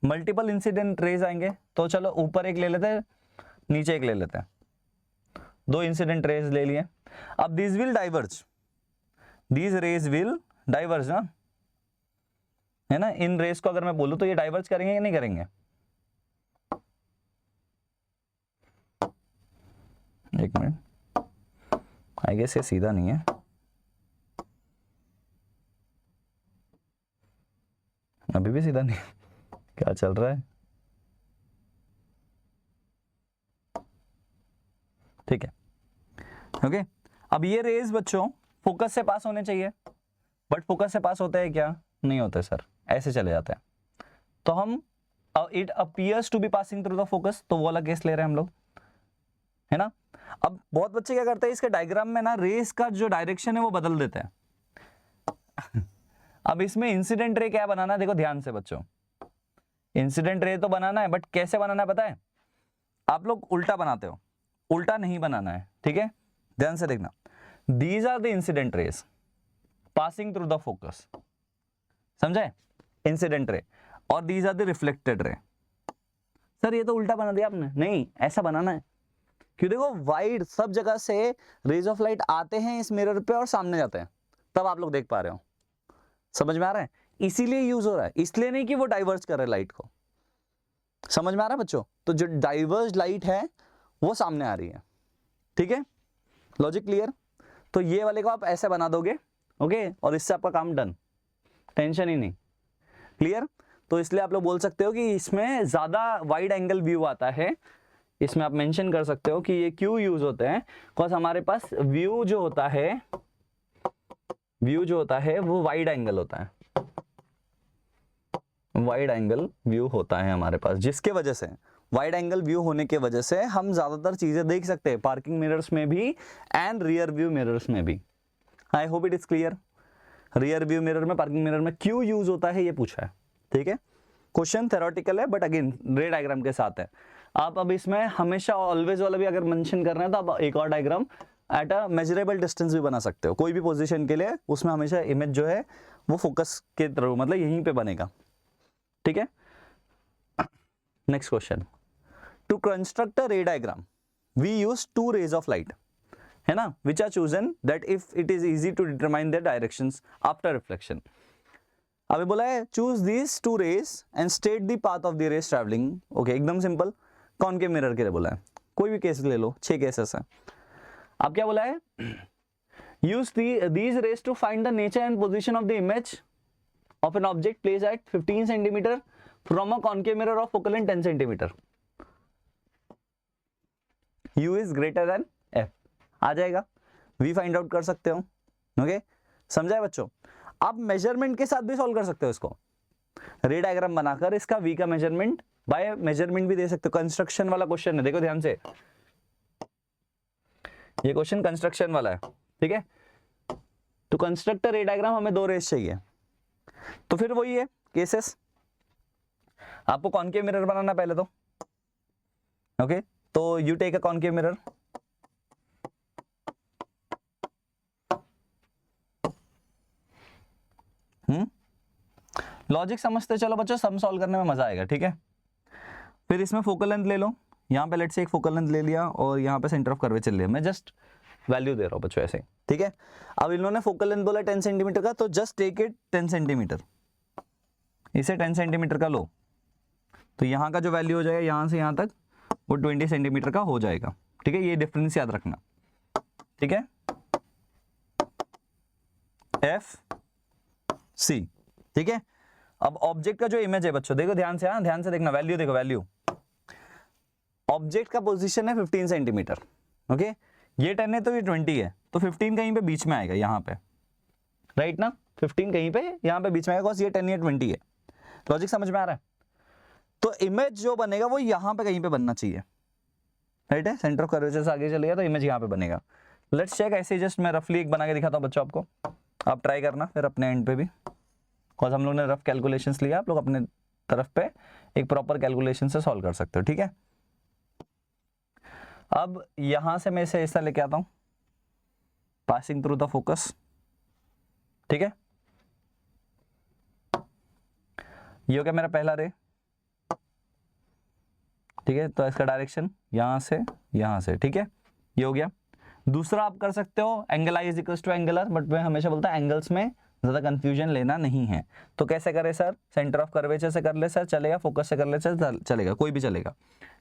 मल्टीपल इंसिडेंट रेज आएंगे, तो चलो ऊपर एक ले लेते हैं, नीचे एक ले लेते हैं, 2 इंसिडेंट रेज ले लिए। अब this will diverge, these raise will diverge ना, है ना। इन रेस को अगर मैं बोलूं तो ये डाइवर्ज करेंगे या नहीं करेंगे? एक मिनट, आई गेस ये सीधा नहीं है, अभी भी सीधा नहीं, क्या चल रहा है? ठीक है, ओके। अब ये रेज बच्चों फोकस से पास होने चाहिए, बट फोकस से पास होते हैं क्या? नहीं होते सर, ऐसे चले जाते हैं। तो हम it appears to be passing through the focus, तो वो वाला केस ले रहे हैं हम लोग, है ना। अब बहुत बच्चे क्या करते हैं, इसके डायग्राम में ना रेस का जो डायरेक्शन है वो बदल देते हैं। अब इसमें इंसिडेंट रे क्या बनाना है, देखो ध्यान से बच्चों, इंसिडेंट रे तो बनाना है, बट कैसे बनाना है पता है? आप लोग उल्टा बनाते हो, उल्टा नहीं बनाना है, ठीक है। ध्यान से देखना, these are the incident rays passing through the focus, समझे? इंसिडेंट रे, और these are the reflected ray. Sir ये तो उल्टा बना दिया आपने, नहीं ऐसा बनाना है, क्यों? देखो वाइड सब जगह से रेज ऑफ लाइट आते हैं इस मिरर पे और सामने जाते हैं, तब आप लोग देख पा रहे हो, समझ में आ रहा है? इसीलिए यूज हो रहा है, इसलिए नहीं कि वो डाइवर्ज कर रहे लाइट को, समझ में आ रहा है बच्चों? तो जो डाइवर्ज लाइट है वो सामने आ रही है, ठीक है, लॉजिक क्लियर? तो ये वाले को आप ऐसे बना दोगे, ओके, और इससे आपका काम डन, टेंशन ही नहीं, क्लियर? तो इसलिए आप लोग बोल सकते हो कि इसमें ज्यादा वाइड एंगल व्यू आता है, इसमें आप मेंशन कर सकते हो कि ये क्यों यूज होते हैं, बिकॉज हमारे पास व्यू जो होता है वो वाइड एंगल होता है, वाइड एंगल व्यू होता है हमारे पास, जिसके वजह से वाइड एंगल व्यू होने के वजह से हम ज्यादातर चीजें देख सकते हैं पार्किंग मिरर्स में भी एंड रियर व्यू मिरर्स में भी। I hope it is clear. Rear view mirror में, पार्किंग मिरर में क्यों यूज होता है ये पूछा है, ठीक है। क्वेश्चन थ्योरेटिकल है, बट अगेन रे डायग्राम के साथ है। आप अब इसमें हमेशा ऑलवेज वाला भी अगर मेंशन कर रहे हैं तो आप एक और diagram at a measurable distance भी बना सकते हो, कोई भी पोजीशन के लिए, उसमें हमेशा इमेज जो है वो फोकस के थ्रू, मतलब यहीं पे बनेगा, ठीक है। Next question, to construct a ray diagram we use 2 rays of light, है ना, which are chosen that if it is easy to determine their directions after reflection. अभी बोला है choose these 2 rays and state the path of the rays travelling, okay, एकदम simple, concave mirror के लिए बोला है, कोई भी केस ले लो, 6 केसेस है। अब क्या बोला है, use these rays to find the nature and position of the image of an object place at 15 centimetre from a concave mirror of focal length 10 centimetre, u is greater than f, आ जाएगा, v find out कर सकते हो, okay, समझा है बच्चों? आप measurement के साथ भी सॉल्व कर सकते हो इसको, रे डायग्राम बनाकर इसका v का मेजरमेंट बाय मेजरमेंट भी दे सकते हो। कंस्ट्रक्शन वाला क्वेश्चन है, देखो ध्यान से, ये क्वेश्चन कंस्ट्रक्शन वाला है, ठीक है। टू कंस्ट्रक्ट रे डायग्राम हमें 2 रेस चाहिए, तो फिर वही है केसेस, आपको कॉनकेव मिरर बनाना पहले तो, ओके, तो you take a concave mirror, logic समझते चलो बच्चों, सम सॉल्व करने में मजा आएगा, ठीक है। फिर इसमें फोकल लेंथ ले लो, यहाँ पे लेट से एक फोकल लेंथ ले लिया और यहाँ पे सेंटर ऑफ कर्वेचर लिया, मैं जस्ट वैल्यू दे रहा हूँ बच्चों ऐसे, ठीक है। अब इन्होंने फोकल लेंथ बोला 10 सेंटीमीटर का, तो जस्ट टेक इट 10 सेंटीमीटर, इसे 10 सेंटीमीटर का लो, तो यहाँ का जो वैल्यू हो जाएगा यहाँ से यहाँ तक वो 20 सेंटीमीटर का हो जाएगा, ठीक है। ये डिफरेंस याद रखना, ठीक है, एफ सी, ठीक है। अब ऑब्जेक्ट का जो इमेज है बच्चों, देखो ध्यान से, हाँ ध्यान से देखना, वैल्यू देखो, वैल्यू ऑब्जेक्ट का पोजीशन है 15 सेंटीमीटर, ओके, ये 10 है तो ये 20 है, तो 15 कहीं पे बीच में आएगा यहाँ पे, राइट ना, 15 कहीं पे यहाँ पे बीच में आएगा, ये 10 या 20 है, लॉजिक समझ में आ रहा है? तो इमेज जो बनेगा वो यहाँ पे कहीं पे बनना चाहिए, राइट है, सेंटर ऑफ कर्वेचर से आगे चलेगा तो इमेज यहाँ पे बनेगा, लेट्स चेक, ऐसे जस्ट मैं रफली एक बना के दिखाता हूँ बच्चों आपको, आप ट्राई करना फिर अपने एंड पे भी, बिकॉज हम लोग ने रफ कैलकुलेशंस लिया, आप लोग अपने तरफ पे एक प्रॉपर कैलकुलेशन से सॉल्व कर सकते हो, ठीक है। अब यहां से मैं इसे ऐसा लेके आता हूं, पासिंग थ्रू द फोकस, ठीक है। ये हो गया मेरा पहला रे, ठीक है, तो इसका डायरेक्शन यहां से, ठीक है, ये हो गया। दूसरा आप कर सकते हो angle i is equal to angle r, but मैं हमेशा बोलता हूं एंगल्स में ज्यादा कंफ्यूजन लेना नहीं है, तो कैसे करें सर, सेंटर ऑफ कर्वेचर से कर ले सर चलेगा, फोकस से कर ले सर चलेगा, कोई भी चलेगा,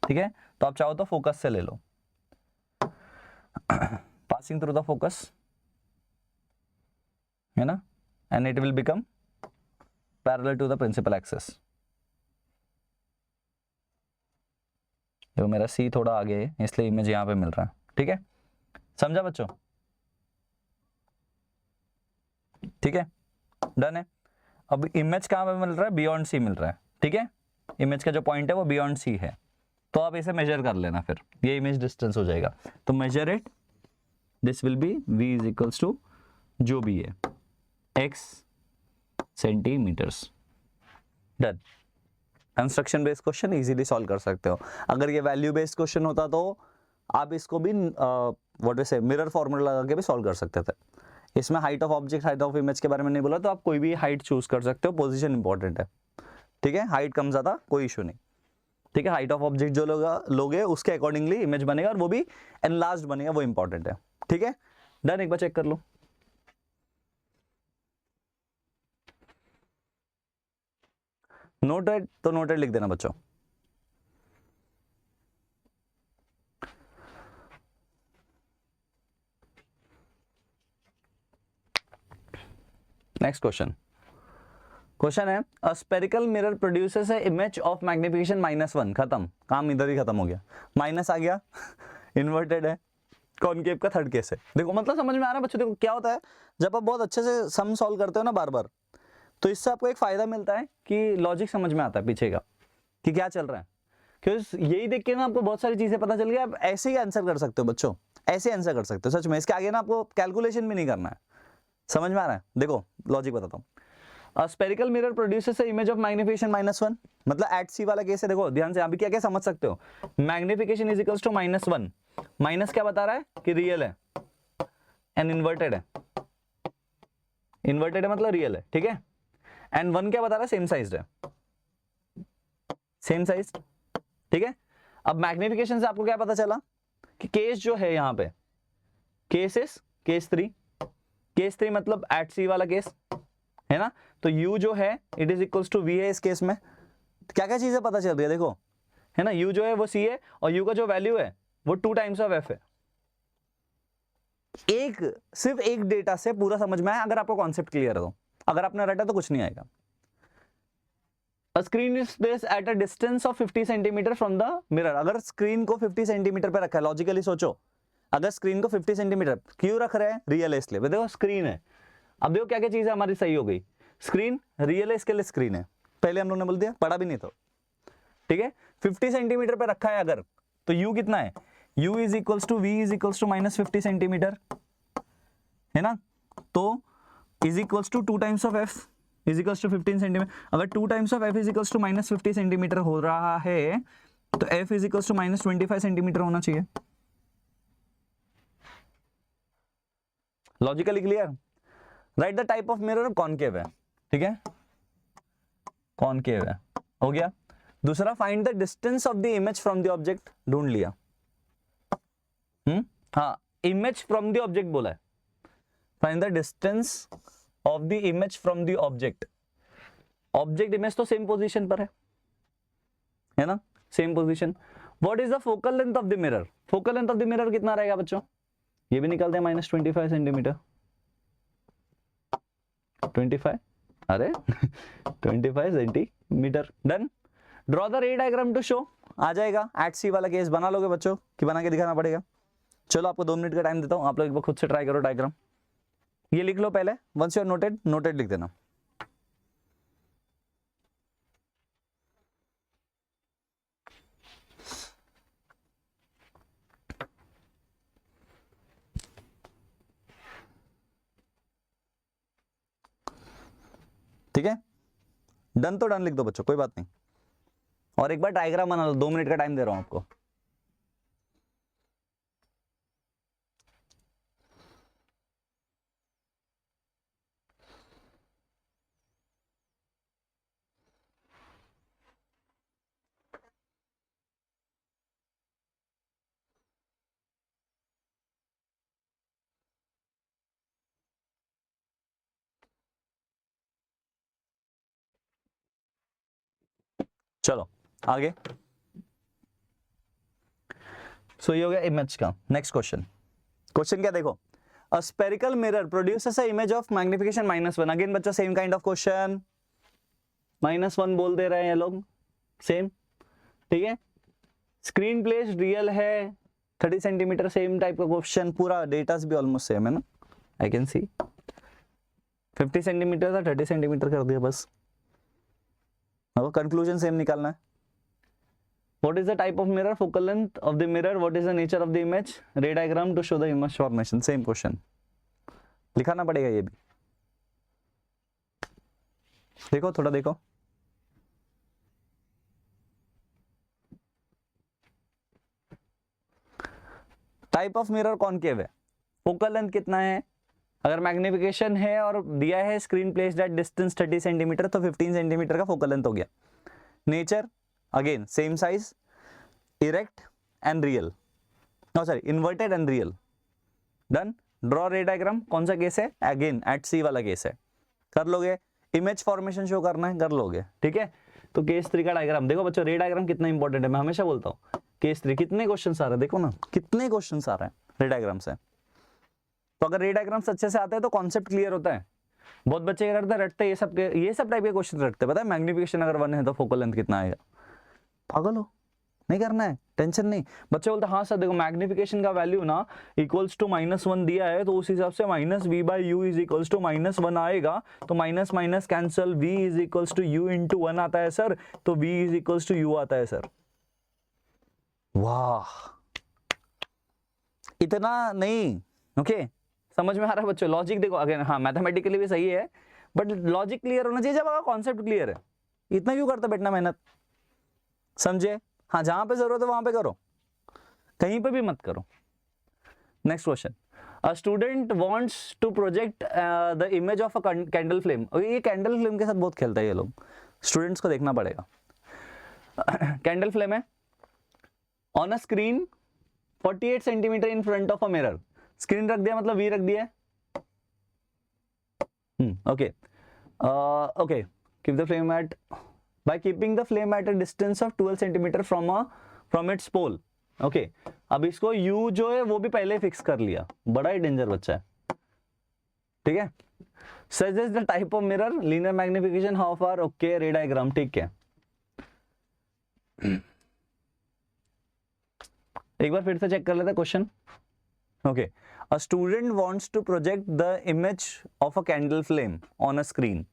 ठीक है। तो आप चाहो तो फोकस से ले लो, पासिंग थ्रू द फोकस, है ना, and it will become parallel to the principal axis. देखो मेरा सी थोड़ा आगे है इसलिए इमेज यहां पे मिल रहा है, ठीक है, समझा बच्चों, ठीक है, डन है। अब इमेज कहां पे मिल रहा है, बियॉन्ड सी मिल रहा है, ठीक है, इमेज का जो पॉइंट है वो बियॉन्ड सी है, तो आप इसे मेजर कर लेना, फिर ये इमेज डिस्टेंस हो जाएगा, तो measure it, this will be v is equals to जो भी है x centimetres, done. Construction based question easily solve कर सकते हो। अगर ये वैल्यू बेस्ड क्वेश्चन होता तो आप इसको भी व्हाट वी से मिरर फॉर्मूला लगा के भी सॉल्व कर सकते थे। इसमें height of object, height of image के बारे में नहीं बोला, तो आप कोई भी हाइट चूज कर सकते हो, पोजीशन इंपॉर्टेंट है, ठीक है, हाइट कम ज्यादा कोई इशू नहीं, ठीक है। हाइट ऑफ ऑब्जेक्ट जो लोगे उसके अकॉर्डिंगली इमेज बनेगा और वो भी एनलार्ज्ड बनेगा, वो इंपॉर्टेंट है, ठीक है, डन। एक बार चेक कर लो, नोटेड तो नोटेड लिख देना बच्चों। नेक्स्ट क्वेश्चन है, a spherical mirror produces A image of magnification -1, खत्म, काम इधर ही खत्म हो गया, माइनस आ गया, इन्वर्टेड है, कॉनकेव का थर्ड केस है। देखो मतलब समझ में आ रहा है बच्चों, देखो क्या होता है जब आप बहुत अच्छे से सम सॉल्व करते हो ना बार बार, तो इससे आपको एक फायदा मिलता है कि लॉजिक समझ में आता है पीछे का कि क्या चल रहा है, क्योंकि यही देख के ना आपको बहुत सारी चीजें पता चल गई, आप ऐसे ही आंसर कर सकते हो बच्चों, ऐसे आंसर कर सकते हो सच में, इसके आगे ना आपको कैलकुलेशन भी नहीं करना है, समझ में आ रहा है। देखो लॉजिक बताता हूँ, A spherical mirror produces a image of magnification -1, मतलब एट सी वाला केस है, देखो ध्यान से अभी क्या क्या समझ सकते हो, magnification is equals to -1, minus क्या बता रहा है कि रियल है, एंड इन्वर्टेड है, इन्वर्टेड है मतलब रियल है, ठीक है, एंड 1 क्या बता रहा है, सेम साइज है, सेम साइज, ठीक है। अब मैग्निफिकेशन से आपको क्या पता चला कि केस जो है यहाँ पे, केस इज केस 3 मतलब एट सी वाला केस है ना, तो u जो है it is equals to v है इस केस में, क्या क्या चीजें पता चल रही है देखो, है ना, u जो है वो c है और u का जो वैल्यू है वो 2 टाइम्स ऑफ f है। सिर्फ एक डेटा से पूरा समझ में आया, अगर आपको कॉन्सेप्ट क्लियर है तो, अगर आपने रटा तो कुछ नहीं आएगा। A screen is placed at a distance of 50 centimetre from the mirror, अगर स्क्रीन को 50 सेंटीमीटर पे रखा है, लॉजिकली सोचो, अगर स्क्रीन को 50 सेंटीमीटर क्यों रख रहे हैं, रियल है इसलिए, देखो स्क्रीन है, अब देखो क्या क्या चीजें हमारी सही हो गई, स्क्रीन रियल है इसके लिए स्क्रीन है, पहले हम लोग ने बोल दिया, पढ़ा भी नहीं तो, ठीक है। 50 सेंटीमीटर पे रखा है अगर, तो u कितना है, u is equals to v is equals to -50 centimetre, है ना, तो is equals to 2 times of f is equals to 15 centimetre, अगर 2 times of f is equals to -50 centimetre हो रहा है तो f is equals to -25 centimetre होना चाहिए, logically clear. Right the type of mirror, concave है, ठीक है, कॉनकेव है, हो गया। दूसरा, find the distance of the image from the object, ढूंढ लिया, हाँ इमेज फ्रॉम द ऑब्जेक्ट बोला है, find the distance of the image from the object, object image तो सेम पोजीशन पर है ना, same position. What is the focal length of the mirror, focal length of the mirror कितना रहेगा बच्चों, ये भी निकालते हैं -25 सेंटीमीटर, 25, अरे 25 centimetre, done. Draw the ray diagram to show, आ जाएगा, एट सी वाला केस बना लोगे बच्चों कि बना के दिखाना पड़ेगा, चलो आपको 2 मिनट का टाइम देता हूं, आप लोग एक बार खुद से ट्राई करो डायग्राम, ये लिख लो पहले, once you are noted, noted लिख देना। ठीक है, डन तो डन लिख दो बच्चों, कोई बात नहीं। और एक बार डायग्राम बना लो, 2 मिनट का टाइम दे रहा हूं आपको। चलो आगे। सो ये हो गया इमेज का। नेक्स्ट क्वेश्चन, क्वेश्चन क्या देखो, अ spherical mirror produces a image of magnification -1। Again बच्चों सेम काइंड ऑफ क्वेश्चन, -1 बोल दे रहे हैं ये लोग, सेम, ठीक है। स्क्रीन प्लेस रियल है, 30 सेंटीमीटर, सेम टाइप का क्वेश्चन, पूरा डेटास भी ऑलमोस्ट सेम है ना, आई कैन सी। 50 सेंटीमीटर था, 30 सेंटीमीटर कर दिया बस। अब कंक्लूजन सेम निकालना है। What is the type of mirror? Focal length of the mirror. What is the nature of the image? Ray diagram to show the image formation. Same question. लिखाना पड़ेगा ये भी। देखो थोड़ा देखो, टाइप ऑफ मिरर कॉनकेव है, focal length कितना है, अगर मैग्निफिकेशन है और दिया है screen placed at distance 30 centimetre तो 15 सेंटीमीटर का फोकल लेंथ हो गया। Nature again same size, erect and real, no sorry inverted and real, done. Draw ray diagram, कौन सा केस है, अगेन एट सी वाला केस है, कर लोगे। इमेज फॉर्मेशन शो करना है, कर लोगे, ठीक है। तो केस 3 का डायग्राम देखो बच्चों, रे डायग्राम कितना इंपॉर्टेंट है, मैं हमेशा बोलता हूँ। केस 3 कितने क्वेश्चन आ रहे हैं, देखो ना कितने क्वेश्चन आ रहे हैं रे डायग्राम से। तो अगर रे डायग्राम्स अच्छे से आते हैं तो कॉन्सेप्ट क्लियर होता है। बहुत बच्चे क्या करते हैं, रटते ये सब टाइप के क्वेश्चन रटते हैं, पता है मैग्निफिकेशन अगर 1 है तो फोकल लेंथ कितना आएगा, पागल हो, नहीं करना है, टेंशन नहीं। बच्चे बोलते हाँ सर देखो मैग्निफिकेशन का वैल्यू ना इक्वल्स टू -1 दिया है, तो उस हिसाब से -v/u इज इक्वल्स टू -1 आएगा, तो minus minus cancel, v is equals to u into 1 आता है सर, तो v is equals to u आता है सर। वाह, इतना नहीं, ओके समझ में आ रहा है बच्चों, लॉजिक देखो अगेन, हाँ मैथमेटिकली भी सही है बट लॉजिक क्लियर होना चाहिए, जब आपका कॉन्सेप्ट क्लियर है। इतना क्यों करते बैठना मेहनत, समझे, हाँ जहां पे जरूरत है वहां पे करो, कहीं पे भी मत करो। Next question, a student wants to project the image of a candle flame. ये कैंडल फ्लेम के साथ बहुत खेलता है ये लोग, स्टूडेंट्स को देखना पड़ेगा। कैंडल फ्लेम है on a screen 48 centimetre in front of a mirror, screen रख दिया मतलब वी रख दिया, okay okay, keep the flame at by keeping the flame at a distance of 12 centimeter from its pole, okay। अब इसको U जो है वो भी पहले फिक्स कर लिया, बड़ा ही डेंजर बच्चा है, ठीक है। suggest the type of mirror, linear magnification how far, okay, ray diagram, ठीक है। एक बार फिर से चेक कर लेते हैं question, okay. a student wants to project the image of a candle flame on a screen,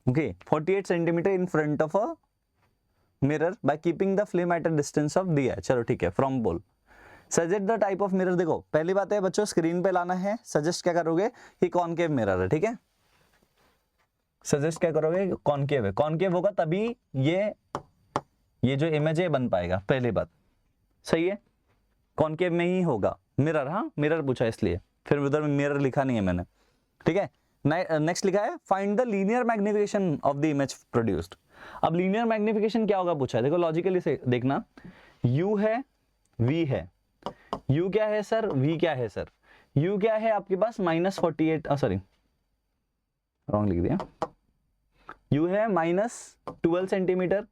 okay, 48 centimeter in front of a mirror by keeping the flame at a distance of दिया है, चलो ठीक है, from pole। suggest the type of mirror, देखो पहली बात है बच्चों स्क्रीन पे लाना है, सजेस्ट क्या करोगे कि कॉनकेव मिरर है, ठीक है। सजेस्ट क्या करोगे, कॉनकेव है, कॉनकेव होगा तभी ये जो इमेज है बन पाएगा, पहली बात सही है, कॉनकेव में ही होगा मिरर, हाँ मिरर पूछा इसलिए, फिर उधर मिरर लिखा नहीं है मैंने, ठीक है। नेक्स्ट लिखा है find the linear magnification of the image produced. अब लीनियर मैग्निफिकेशन क्या होगा पूछा है, देखो लॉजिकली से देखना, u है v है, u क्या है सर, v क्या है सर, u क्या है आपके पास -48, सॉरी रॉन्ग लिख दिया, u है -12 सेंटीमीटर,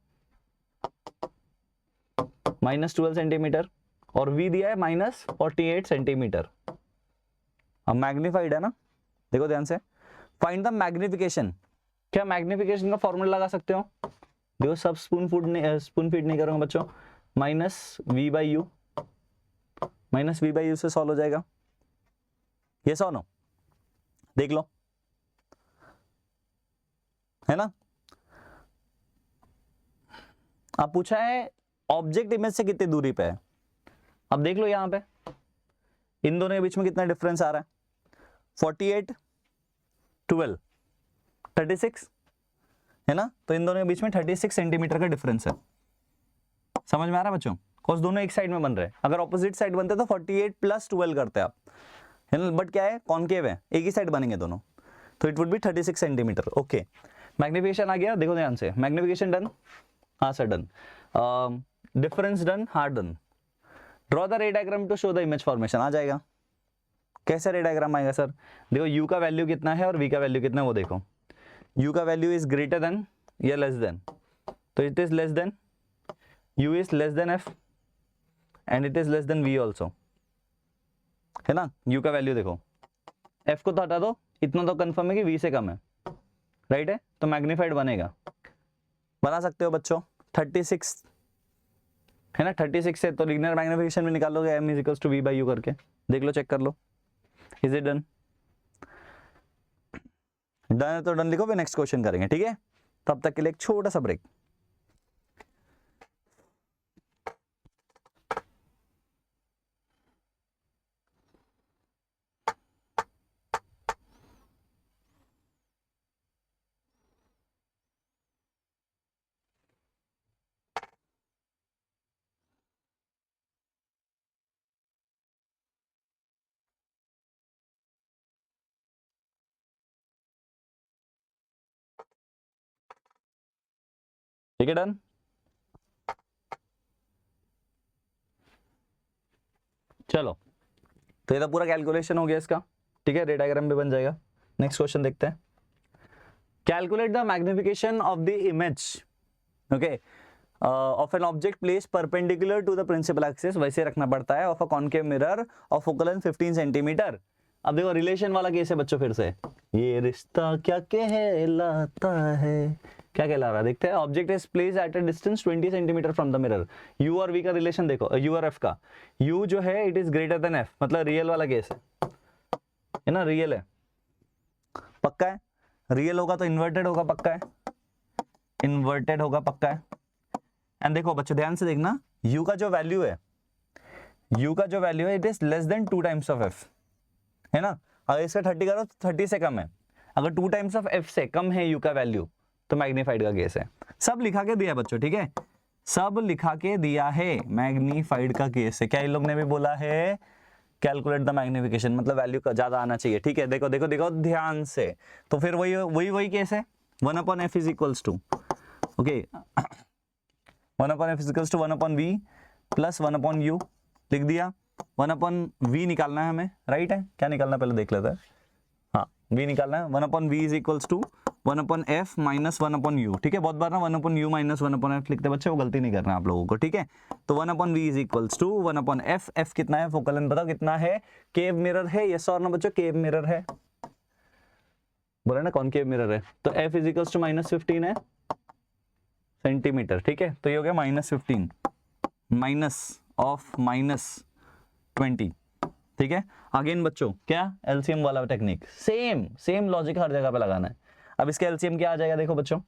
-12 सेंटीमीटर, और v दिया है -48 सेंटीमीटर। अब मैग्निफाइड है ना, देखो ध्यान से, फाइंड द मैग्निफिकेशन, क्या मैग्निफिकेशन का फॉर्मूला लगा सकते हो, देखो सब स्पून फीड नहीं करूंगा बच्चों, -v/u, -v/u से सॉल्व हो जाएगा, ये सॉल्व नो, देख लो, है ना। अब पूछा है ऑब्जेक्ट इमेज से कितनी दूरी पे है, अब देख लो यहां पे इन दोनों के बीच में कितना डिफरेंस आ रहा है, 48 12 36 है ना, तो इन दोनों के बीच में 36 सेंटीमीटर का डिफरेंस है। समझ में आ रहा है बच्चों, कॉस दोनों एक साइड में बन रहे हैं। अगर ऑपोजिट साइड बनते तो 48 + 12 करते आप, है ना, बट क्या है, कॉनकेव है, एक ही साइड बनेंगे दोनों, तो it would be 36 centimetre. Okay, magnification आ गया, देखो ध्यान से, मैग्निफिकेशन डन, हाँ सर डन, डिफरेंस डन, हाँ done. Draw the ray diagram to show the image formation, आ जाएगा। कैसे रे डायग्राम आएगा सर, देखो u का वैल्यू कितना है और v का वैल्यू कितना है वो देखो, u का वैल्यू इज ग्रेटर देन या लेस देन, तो it is less then, u is less than f and it is less then v also, है ना। u का वैल्यू देखो, f को तो हटा दो, इतना तो कंफर्म है कि v से कम है, राइट है, तो मैग्नीफाइड बनेगा, बना सकते हो बच्चों, 36 है ना, 36 से तो लीनियर मैग्निफिकेशन में निकालोगे m = v/u करके, देख लो, चेक कर लो, इज इट डन। डन है तो डन लिखो, फिर नेक्स्ट क्वेश्चन करेंगे, ठीक है। तब तक के लिए एक छोटा सा ब्रेक। ठीक है, डन। चलो, तो ये तो पूरा कैलकुलेशन हो गया इसका, ठीक है, रे डायग्राम भी बन जाएगा। नेक्स्ट क्वेश्चन देखते हैं। Calculate the magnification of the image, okay, of an object place perpendicular to the principal axis, वैसे रखना पड़ता है, of a concave mirror of focal length 15 centimetre. अब देखो रिलेशन वाला केस है बच्चों, फिर से ये रिश्ता क्या कहलाता है, क्या कहला रहा है, देखते हैं। Object is place at a distance 20 centimetre from the mirror, u और v का रिलेशन देखो, u और f का, u जो है it is greater than f, मतलब रियल वाला केस है ना, रियल है, पक्का है, रियल होगा तो इन्वर्टेड होगा, पक्का है, इन्वर्टेड होगा, पक्का है। एंड देखो बच्चों ध्यान से देखना, u का जो वैल्यू है, u का जो वैल्यू है it is less then 2 times of f, है ना। अगर इसका 30 करो तो 30 से कम है, अगर 2 टाइम्स ऑफ f से कम है u का वैल्यू तो मैग्नीफाइड का केस है। सब लिखा के दिया बच्चों, ठीक है, सब लिखा के दिया है, मैग्नीफाइड का केस है। क्या इन लोग ने भी बोला है, कैलकुलेट द मैग्निफिकेशन, मतलब वैल्यू का ज्यादा आना चाहिए, ठीक है। देखो देखो देखो ध्यान से, तो फिर वही केस है, 1/f is equals to, okay, 1/f is equals to 1/v plus 1/u लिख दिया। 1/v निकालना है हमें, राइट है, क्या निकालना पहले देख लेते हैं, हाँ v निकालना है। 1/v is equals to 1/f minus 1/u, ठीक है, बहुत बार ना 1/u माइनस 1/f लिखते बच्चे, वो गलती नहीं करना आप लोगों को, ठीक है। तो 1/v is equals to 1/f, f कितना है, फोकल लेंथ बताओ कितना है, केव मिरर है, यस और नो बच्चों, केव मिरर है, बोला ना कॉनकेव मिरर है, तो f इज इक्वल्स टू -15 है सेंटीमीटर, ठीक है, तो ये हो गया -15 माइनस ऑफ -20, ठीक है। अगेन बच्चों क्या, एलसीएम वाला टेक्निक, सेम लॉजिक हर जगह पे लगाना है। अब इसका एलसीएम क्या आ जाएगा, देखो बच्चों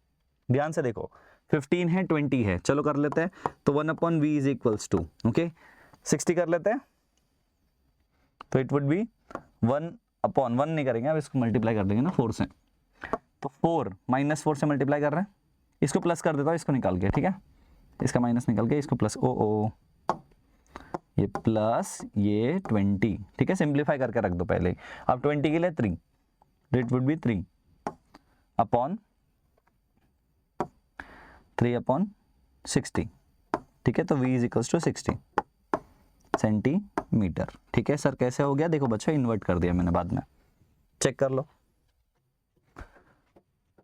ध्यान से देखो, 15 है 20 है, चलो कर लेते हैं, तो 1/v is equals to, okay, 60 कर लेते हैं, तो इट वुड बी 1/1 नहीं करेंगे, अब इसको मल्टीप्लाई कर देंगे ना 4 से, तो 4 -4 से मल्टीप्लाई कर रहे हैं, इसको प्लस कर देता हूँ, इसको निकाल के, ठीक है, इसका माइनस निकाल के इसको प्लस, ओ ये प्लस ये 20, ठीक है, सिंप्लीफाई करके रख दो पहले। अब 20 के लिए 3, इट वुड बी 3/60, ठीक है, तो v is equals to 60 centimetre, ठीक है। सर कैसे हो गया, देखो बच्चों इन्वर्ट कर दिया मैंने, बाद में चेक कर लो,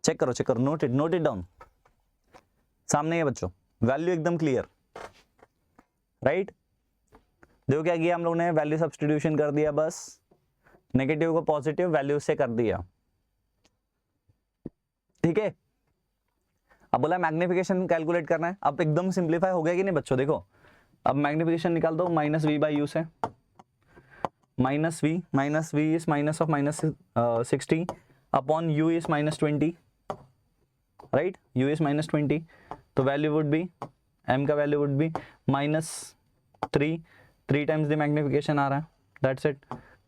चेक करो, नोट इट डाउन, सामने है बच्चों, वैल्यू एकदम क्लियर, राइट। देखो क्या किया हम लोग ने, वैल्यू सब्स्टिट्यूशन कर दिया, बस नेगेटिव को पॉजिटिव वैल्यू से कर दिया, ठीक है। अब बोला मैग्निफिकेशन कैलकुलेट करना है, अब एकदम सिंप्लीफाई हो गया कि नहीं बच्चों, देखो अब मैग्निफिकेशन निकाल दो, -v/u से, -v is minus of -60 upon u is -20, right, u is -20, तो वैल्यू वुड बी, m का value would be -3 times the magnification आ रहा है, दैट्स इट,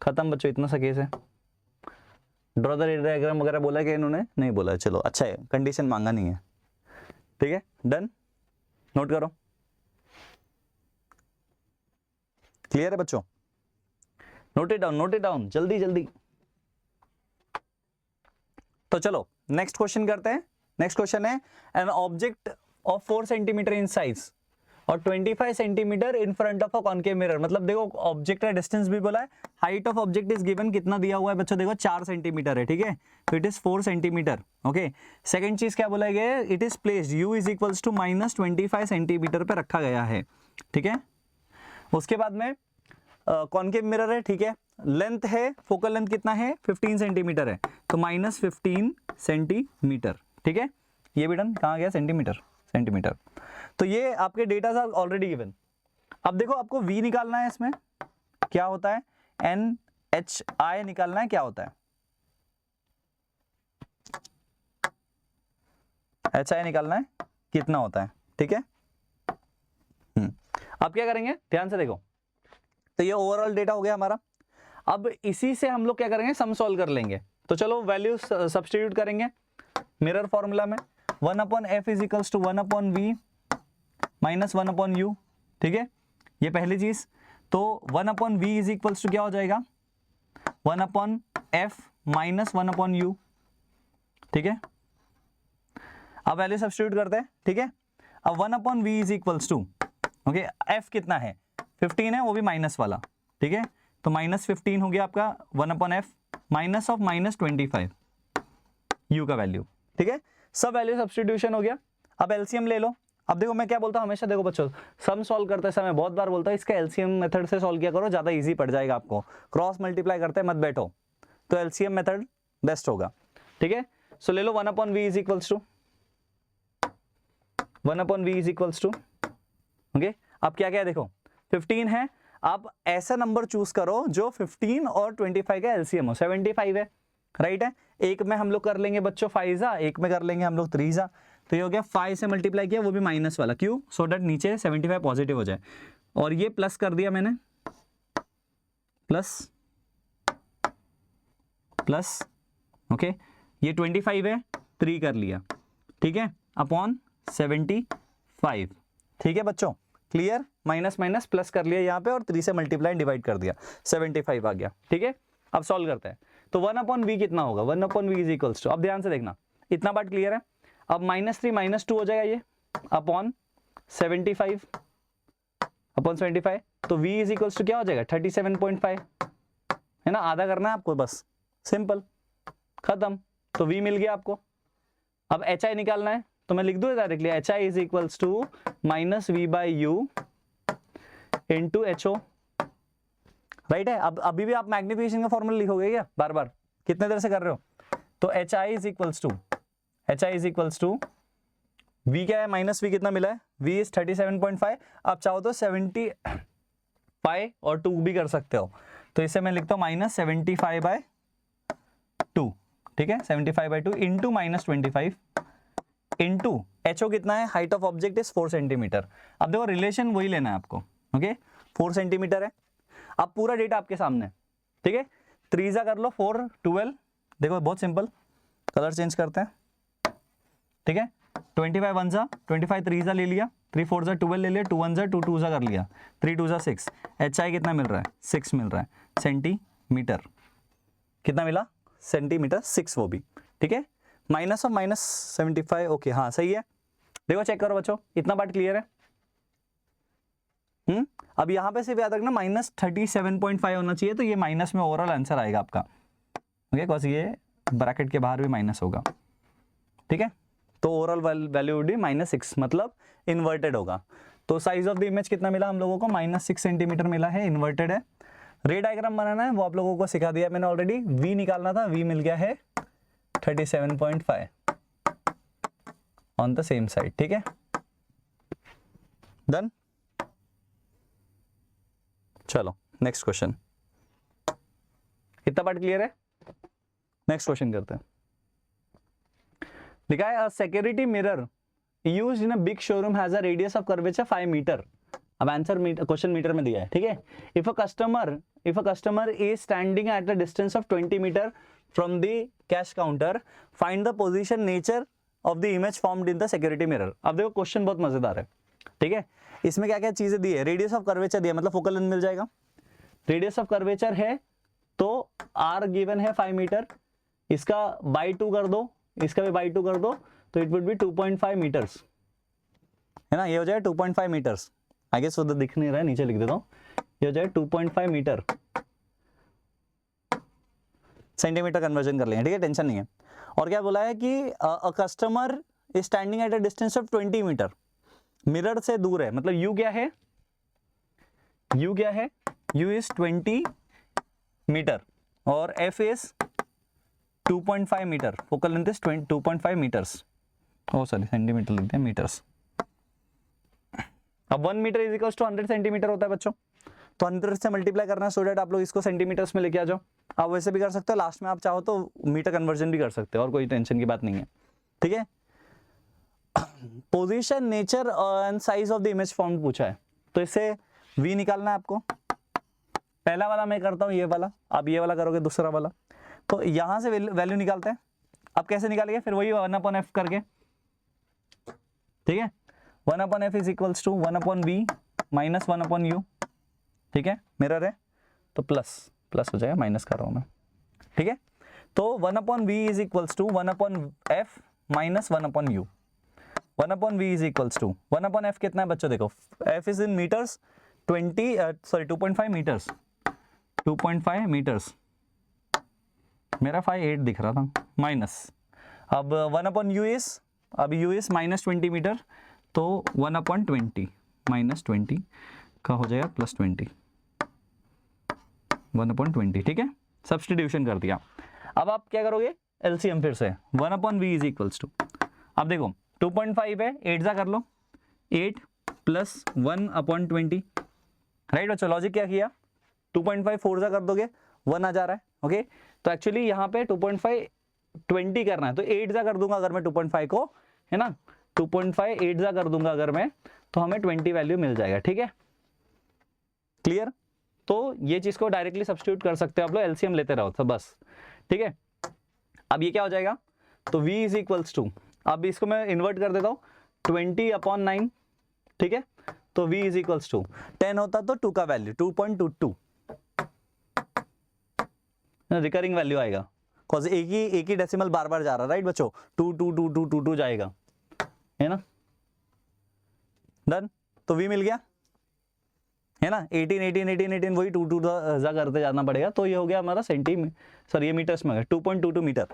खत्म बच्चों, इतना सा केस है, ड्रॉ द डायग्राम वगैरह बोला कि इन्होंने नहीं बोला है, चलो अच्छा है, कंडीशन मांगा नहीं है, ठीक है डन, नोट करो, क्लियर है बच्चों, नोट इट डाउन जल्दी जल्दी। तो चलो नेक्स्ट क्वेश्चन करते हैं। नेक्स्ट क्वेश्चन है an object of 4 centimetre in size और 25 centimetre in front of a concave mirror. मतलब देखो ऑब्जेक्ट का डिस्टेंस भी बोला है, height of object is given, कितना दिया हुआ है बच्चों, देखो 4 सेंटीमीटर है, ठीक है, तो it is 4 centimetre. Okay, second चीज क्या बोला गया है, it is placed u is equals to -25 centimetre पे रखा गया है, ठीक है। उसके बाद में कॉनकेव मिरर है, ठीक है, लेंथ है, फोकल लेंथ कितना है 15 सेंटीमीटर है, तो -15 सेंटीमीटर, ठीक है, ये भी डन, कहाँ गया सेंटीमीटर। तो ये आपके डेटा आर ऑलरेडी गिवन। अब देखो आपको v निकालना है, इसमें क्या होता है NHI निकालना है, क्या होता है HI निकालना है, कितना होता है, ठीक है। अब क्या करेंगे, ध्यान से देखो, तो ये ओवरऑल डेटा हो गया हमारा। अब इसी से हम लोग क्या करेंगे, सम सॉल्व कर लेंगे। तो चलो वैल्यू सब्स्टिट्यूट करेंगे मिरर फॉर्मूला में, 1/f is equals to 1/v minus 1/u, ठीक है, ये पहली चीज। तो 1/v इज इक्वल्स टू क्या हो जाएगा, 1/f माइनस 1/u, ठीक है। अब वैल्यू सब्स्टिट्यूट करते हैं, ठीक है। अब 1/v is equals to, okay, f कितना है 15 है, वो भी माइनस वाला, ठीक है, तो -15 हो गया आपका 1/f माइनस ऑफ -25 u का वैल्यू, ठीक है। सब वैल्यू सब्स्टिट्यूशन हो गया। अब एलसीएम ले लो। अब देखो मैं क्या बोलता हूँ हमेशा, देखो बच्चों सम सॉल्व करते समय बहुत बार बोलता हूँ इसका एलसीएम मेथड से सॉल्व किया करो, ज्यादा इजी पड़ जाएगा आपको, क्रॉस मल्टीप्लाई करते मत बैठो, तो एलसीएम मेथड बेस्ट होगा, ठीक है। सो ले लो 1/v is equals to 1/v is equals to, okay. अब क्या क्या देखो 15 है, आप ऐसा नंबर चूज करो जो 15 और 25 का एलसीएम हो, 75 है, राइट है। एक में हम लोग कर लेंगे बच्चों 5 एक में कर लेंगे हम लोग 3 तो ये हो गया 5 से मल्टीप्लाई किया, वो भी माइनस वाला, क्यों, सो दैट नीचे 75 पॉजिटिव हो जाए, और ये प्लस कर दिया मैंने, प्लस प्लस, ओके, ये 25 है, 3 कर लिया, ठीक है, अपॉन 75, ठीक है बच्चों, क्लियर, माइनस माइनस प्लस कर लिया यहाँ पे और 3 से मल्टीप्लाई डिवाइड कर दिया, 75 आ गया, ठीक है। अब सॉल्व करते हैं, तो 1/v कितना होगा, 1/v इज इक्वल्स टू, अब ध्यान से देखना, इतना पार्ट क्लियर है। अब -3 -2 हो जाएगा ये, अपॉन 75 अपॉन 75, तो v इज इक्वल्स टू क्या हो जाएगा 37.5, है ना, आधा करना है आपको बस, सिंपल, खत्म, तो v मिल गया आपको। अब HI निकालना है, तो मैं लिख दूं directly, HI is equals to -v/u into HO, right है। अब अभी भी आप मैग्निफिकेशन का फॉर्मूला लिखोगे क्या बार बार, कितने देर से कर रहे हो, तो HI is equals to v क्या है, -v कितना मिला है, v इज 37.5, आप चाहो तो 75 और 2 भी कर सकते हो, तो इसे मैं लिखता हूँ -75/2, ठीक है, 75/2 इंटू -25 इंटू HO कितना है, height of object is 4 centimetre. अब देखो रिलेशन वही लेना है आपको, ओके, 4 सेंटीमीटर है। अब पूरा डेटा आपके सामने, ठीक है, 3 कर लो 4 12, देखो बहुत सिंपल, कलर चेंज करते हैं, ठीक है, 25 1 25 3 ले लिया, 3 4 12 ले लिया, 2 1 2 2 कर लिया, 3 2 6, HI कितना मिल रहा है 6 मिल रहा है सेंटीमीटर, कितना मिला सेंटीमीटर 6, वो भी ठीक है, माइनस ऑफ -75, ओके, हाँ सही है। देखो चेक करो बच्चों, इतना पार्ट क्लियर है। अब यहाँ पे सिर्फ याद रखना -37.5 होना चाहिए, तो ये माइनस में ओवरऑल आंसर आएगा आपका, ओके, बिकॉज ये ब्रैकेट के बाहर भी माइनस होगा, ठीक है, तो ओवरऑल वैल्यू वुड बी -6, मतलब इन्वर्टेड होगा। तो साइज ऑफ द इमेज कितना मिला हम लोगों को, -6 सेंटीमीटर मिला है, इन्वर्टेड है। रे डायग्राम बनाना है वो आप लोगों को सिखा दिया मैंने ऑलरेडी, v निकालना था, v मिल गया है 37.5 ऑन द सेम साइड, ठीक है, डन। चलो नेक्स्ट क्वेश्चन, इतना पार्ट क्लियर है, नेक्स्ट क्वेश्चन करते हैं। लिखा है a security mirror used in a big showroom has a radius of curvature 5 metre. अब आंसर क्वेश्चन मीटर में दिया है, ठीक है। If a customer is standing at the distance of 20 metre from the cash counter, find the position nature of the image formed in the security mirror. अब देखो question बहुत मजेदार है, ठीक है। इसमें क्या क्या चीजें दी है, रेडियस ऑफ कर्वेचर दिया, मतलब फोकल लेंथ मिल जाएगा। रेडियस ऑफ कर्वेचर है तो r गिवन है 5 मीटर, इसका बाई 2 कर दो, इसका भी बाई 2 कर दो, तो इट वुड बी 2.5 मीटर्स, है ना। ये हो जाए 2.5 मीटर्स, आई गेस उधर दिख नहीं रहा है, नीचे लिख देता हूँ। ये हो जाए 2.5 मीटर, सेंटीमीटर कन्वर्जन कर लेंगे, ठीक है, टेंशन नहीं है। और क्या बोला है कि a customer is standing at a distance of 20 metre, mirror से दूर है, मतलब u क्या है, u क्या है, u इज 20 मीटर और f is 2.5 metre, focal length is 2.5 metres, oh sorry centimetre लिखते हैं, मीटर्स। अब 1 metre is equal to 100 centimetre होता है बच्चों, तो 100 से मल्टीप्लाई करना है, सो दैट आप लोग इसको सेंटीमीटर्स में लेके आ जाओ। आप वैसे भी कर सकते हो, लास्ट में आप चाहो तो मीटर कन्वर्जन भी कर सकते हो, और कोई टेंशन की बात नहीं है, ठीक है। Position, nature and size of the image form पूछा है, तो इससे v निकालना है आपको। पहला वाला मैं करता हूं, ये वाला, आप ये वाला करोगे, दूसरा वाला, तो यहां से वैल्यू निकालते हैं। अब कैसे निकालेंगे, फिर वही 1/f करके, ठीक है। 1/f is equals to 1/v minus 1/u, ठीक है, मिरर है तो प्लस हो जाएगा, माइनस कर रहा हूं मैं, ठीक है। तो 1/v is equals to 1/f minus 1/u, 1/v is equals to 1/f कितना है बच्चों, देखो f is in metres, 2.5 metres, 2.5 metres, मेरा 5.8 दिख रहा था, माइनस, अब 1/u इज, अब u इज माइनस 20 मीटर, तो 1/20 माइनस 20 का हो जाएगा प्लस 20, 1/20, ठीक है। सब्स्टिट्यूशन कर दिया। अब आप क्या करोगे, एलसीएम फिर से, 1/v इज इक्वल्स टू, अब देखो 2.5 है, 8 जा कर लो, 8 प्लस 1/20, राइट बच्चों। लॉजिक क्या किया, 2.5 4 जा कर दोगे, 1 आ जा रहा है, ओके। तो एक्चुअली यहाँ पे 2.5 20 करना है, तो 8 जा कर दूंगा अगर मैं 2.5 को, है ना, 2.5 8 जा कर दूंगा अगर मैं, तो हमें 20 वैल्यू मिल जाएगा, ठीक है, क्लियर। तो ये चीज को डायरेक्टली सब्स्टिट्यूट कर सकते हो आप लोग, एलसीएम लेते रहो तो बस, ठीक है। अब ये क्या हो जाएगा, तो v इज इक्वल्स टू, अब इसको मैं इन्वर्ट कर देता हूँ, 20/9, ठीक है। तो v इज इक्वल्स टू 10 होता तो 2 का वैल्यू 2.22, रिकरिंग वैल्यू आएगा, कॉज एक ही डेसिमल बार बार जा रहा है, राइट बच्चों, 2 जाएगा, है ना, डन। तो v मिल गया, है ना, 18 वही 2 जा करते जाना पड़ेगा, तो ये हो गया हमारा ये मीटर्स में 2.22 मीटर।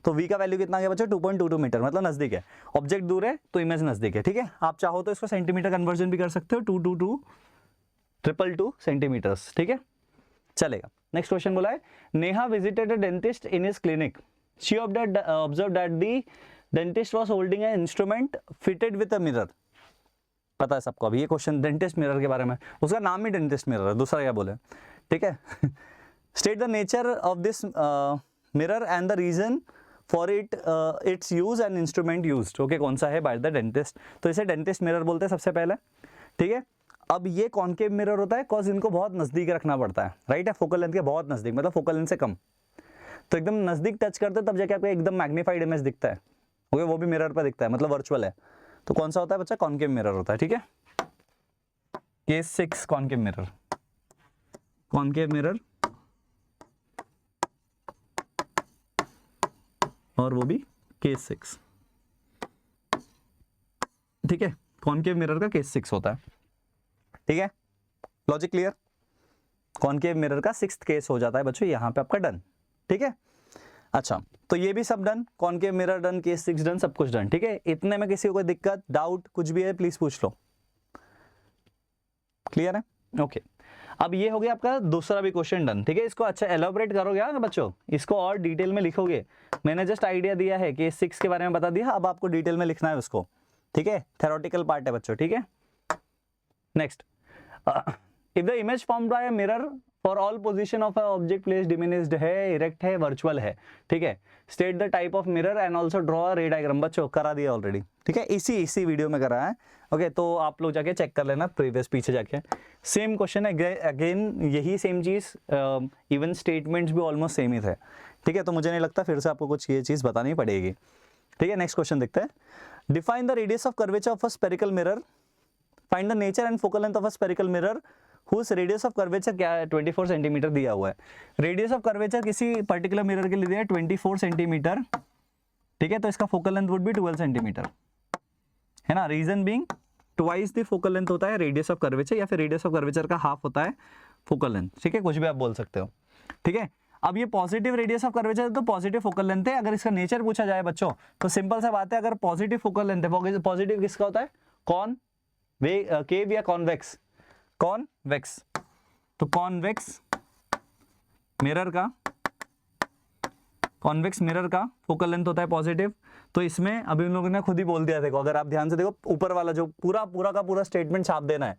तो v का वैल्यू कितना आ गया बच्चों, 2.22 मीटर, मतलब नजदीक है, ऑब्जेक्ट दूर है तो इमेज नजदीक है, ठीक है। आप चाहो तो इसको सेंटीमीटर कन्वर्जन भी कर सकते हो, 222 सेंटीमीटर्स, ठीक है, चलेगा। नेक्स्ट क्वेश्चन बोला है, Neha visited a dentist in his clinic, she observe that the dentist was holding an instrument fitted with a mirror. पता है सबको, अभी ये क्वेश्चन डेंटिस्ट मिरर के बारे में, उसका नाम ही डेंटिस्ट मिरर है, दूसरा क्या बोले, ठीक है। State the nature of this mirror and the reason for its use and instrument used, okay, कौन सा है, बाय द डेंटिस्ट, तो इसे डेंटिस्ट मिरर बोलते हैं सबसे पहले, ठीक है। अब ये कॉनकेव मिरर होता है, कॉज इनको बहुत नजदीक रखना पड़ता है, राइट है, फोकल लेंथ के बहुत नजदीक, मतलब फोकल लेंथ से कम, तो एकदम नजदीक टच करते तब जाके आपको एकदम मैग्नीफाइड इमेज दिखता है, ओके, वो भी मिरर पर दिखता है, मतलब वर्चुअल है। तो कौन सा होता है बच्चा, कॉनकेव मिरर होता है, ठीक है। केस 6 कॉनकेव मिरर, और वो भी केस 6, ठीक है, कॉनकेव मिरर का केस 6 होता है, ठीक है, लॉजिक क्लियर। कॉनकेव मिरर का 6th केस हो जाता है बच्चों, यहाँ पे आपका डन, ठीक है। अच्छा, तो ये भी सब done, concave mirror done, case 6 done, सब कुछ डन, ठीक है। इतने में किसी को कोई दिक्कत, डाउट कुछ भी है, प्लीज पूछ लो, क्लियर है, ओके। अब ये हो गया आपका दूसरा भी क्वेश्चन डन, ठीक है। इसको अच्छा एलोबरेट करोगे ना बच्चों, इसको और डिटेल में लिखोगे, मैंने जस्ट आइडिया दिया है, केस 6 के बारे में बता दिया, अब आपको डिटेल में लिखना है उसको, ठीक है, थ्योरेटिकल पार्ट है बच्चों, ठीक है। Next, if the image formed by a mirror for all position of a object place diminished है, इरेक्ट है, वर्चुअल है, ठीक है, state the type of mirror and also draw a ray diagram, बच्चों करा दिया ऑलरेडी, ठीक है, इसी वीडियो में करा है, ओके। तो आप लोग जाके चेक कर लेना प्रीवियस, पीछे जाके सेम क्वेश्चन है, अगेन यही सेम चीज, इवन स्टेटमेंट्स भी ऑलमोस्ट सेम ही थे, ठीक है, तो मुझे नहीं लगता फिर से आपको कुछ ये चीज बतानी पड़ेगी। ठीक है, नेक्स्ट क्वेश्चन देखते हैं। Define the radius of curvature of a spherical mirror, find the nature and focal length of a spherical mirror whose radius of curvature क्या है, 24 सेंटीमीटर दिया हुआ है। रेडियस ऑफ कर्वेचर किसी पर्टिकुलर मिरर के लिए दिया है 24 सेंटीमीटर। ठीक है, तो इसका focal length would be 12 centimetre, है ना। Reason being twice the focal length होता है रेडियस ऑफ कर्वेचर, या फिर रेडियस ऑफ कर्वेचर का हाफ होता है फोकल लेंथ। ठीक है, कुछ भी आप बोल सकते हो। ठीक है, अब ये पॉजिटिव रेडियस ऑफ कर्वेचर है तो पॉजिटिव फोकल लेंथ है। अगर इसका नेचर पूछा जाए बच्चों तो सिंपल सा बात है, अगर पॉजिटिव फोकल लेंथ है, पॉजिटिव किसका होता है, केव या कॉन्वेक्स, कॉन्वेक्स, तो कॉन्वेक्स मिरर का फोकल लेंथ होता है पॉजिटिव। तो इसमें अभी उन लोगों ने खुद ही बोल दिया, देखो अगर आप ध्यान से देखो ऊपर वाला जो पूरा का पूरा स्टेटमेंट छाप देना है,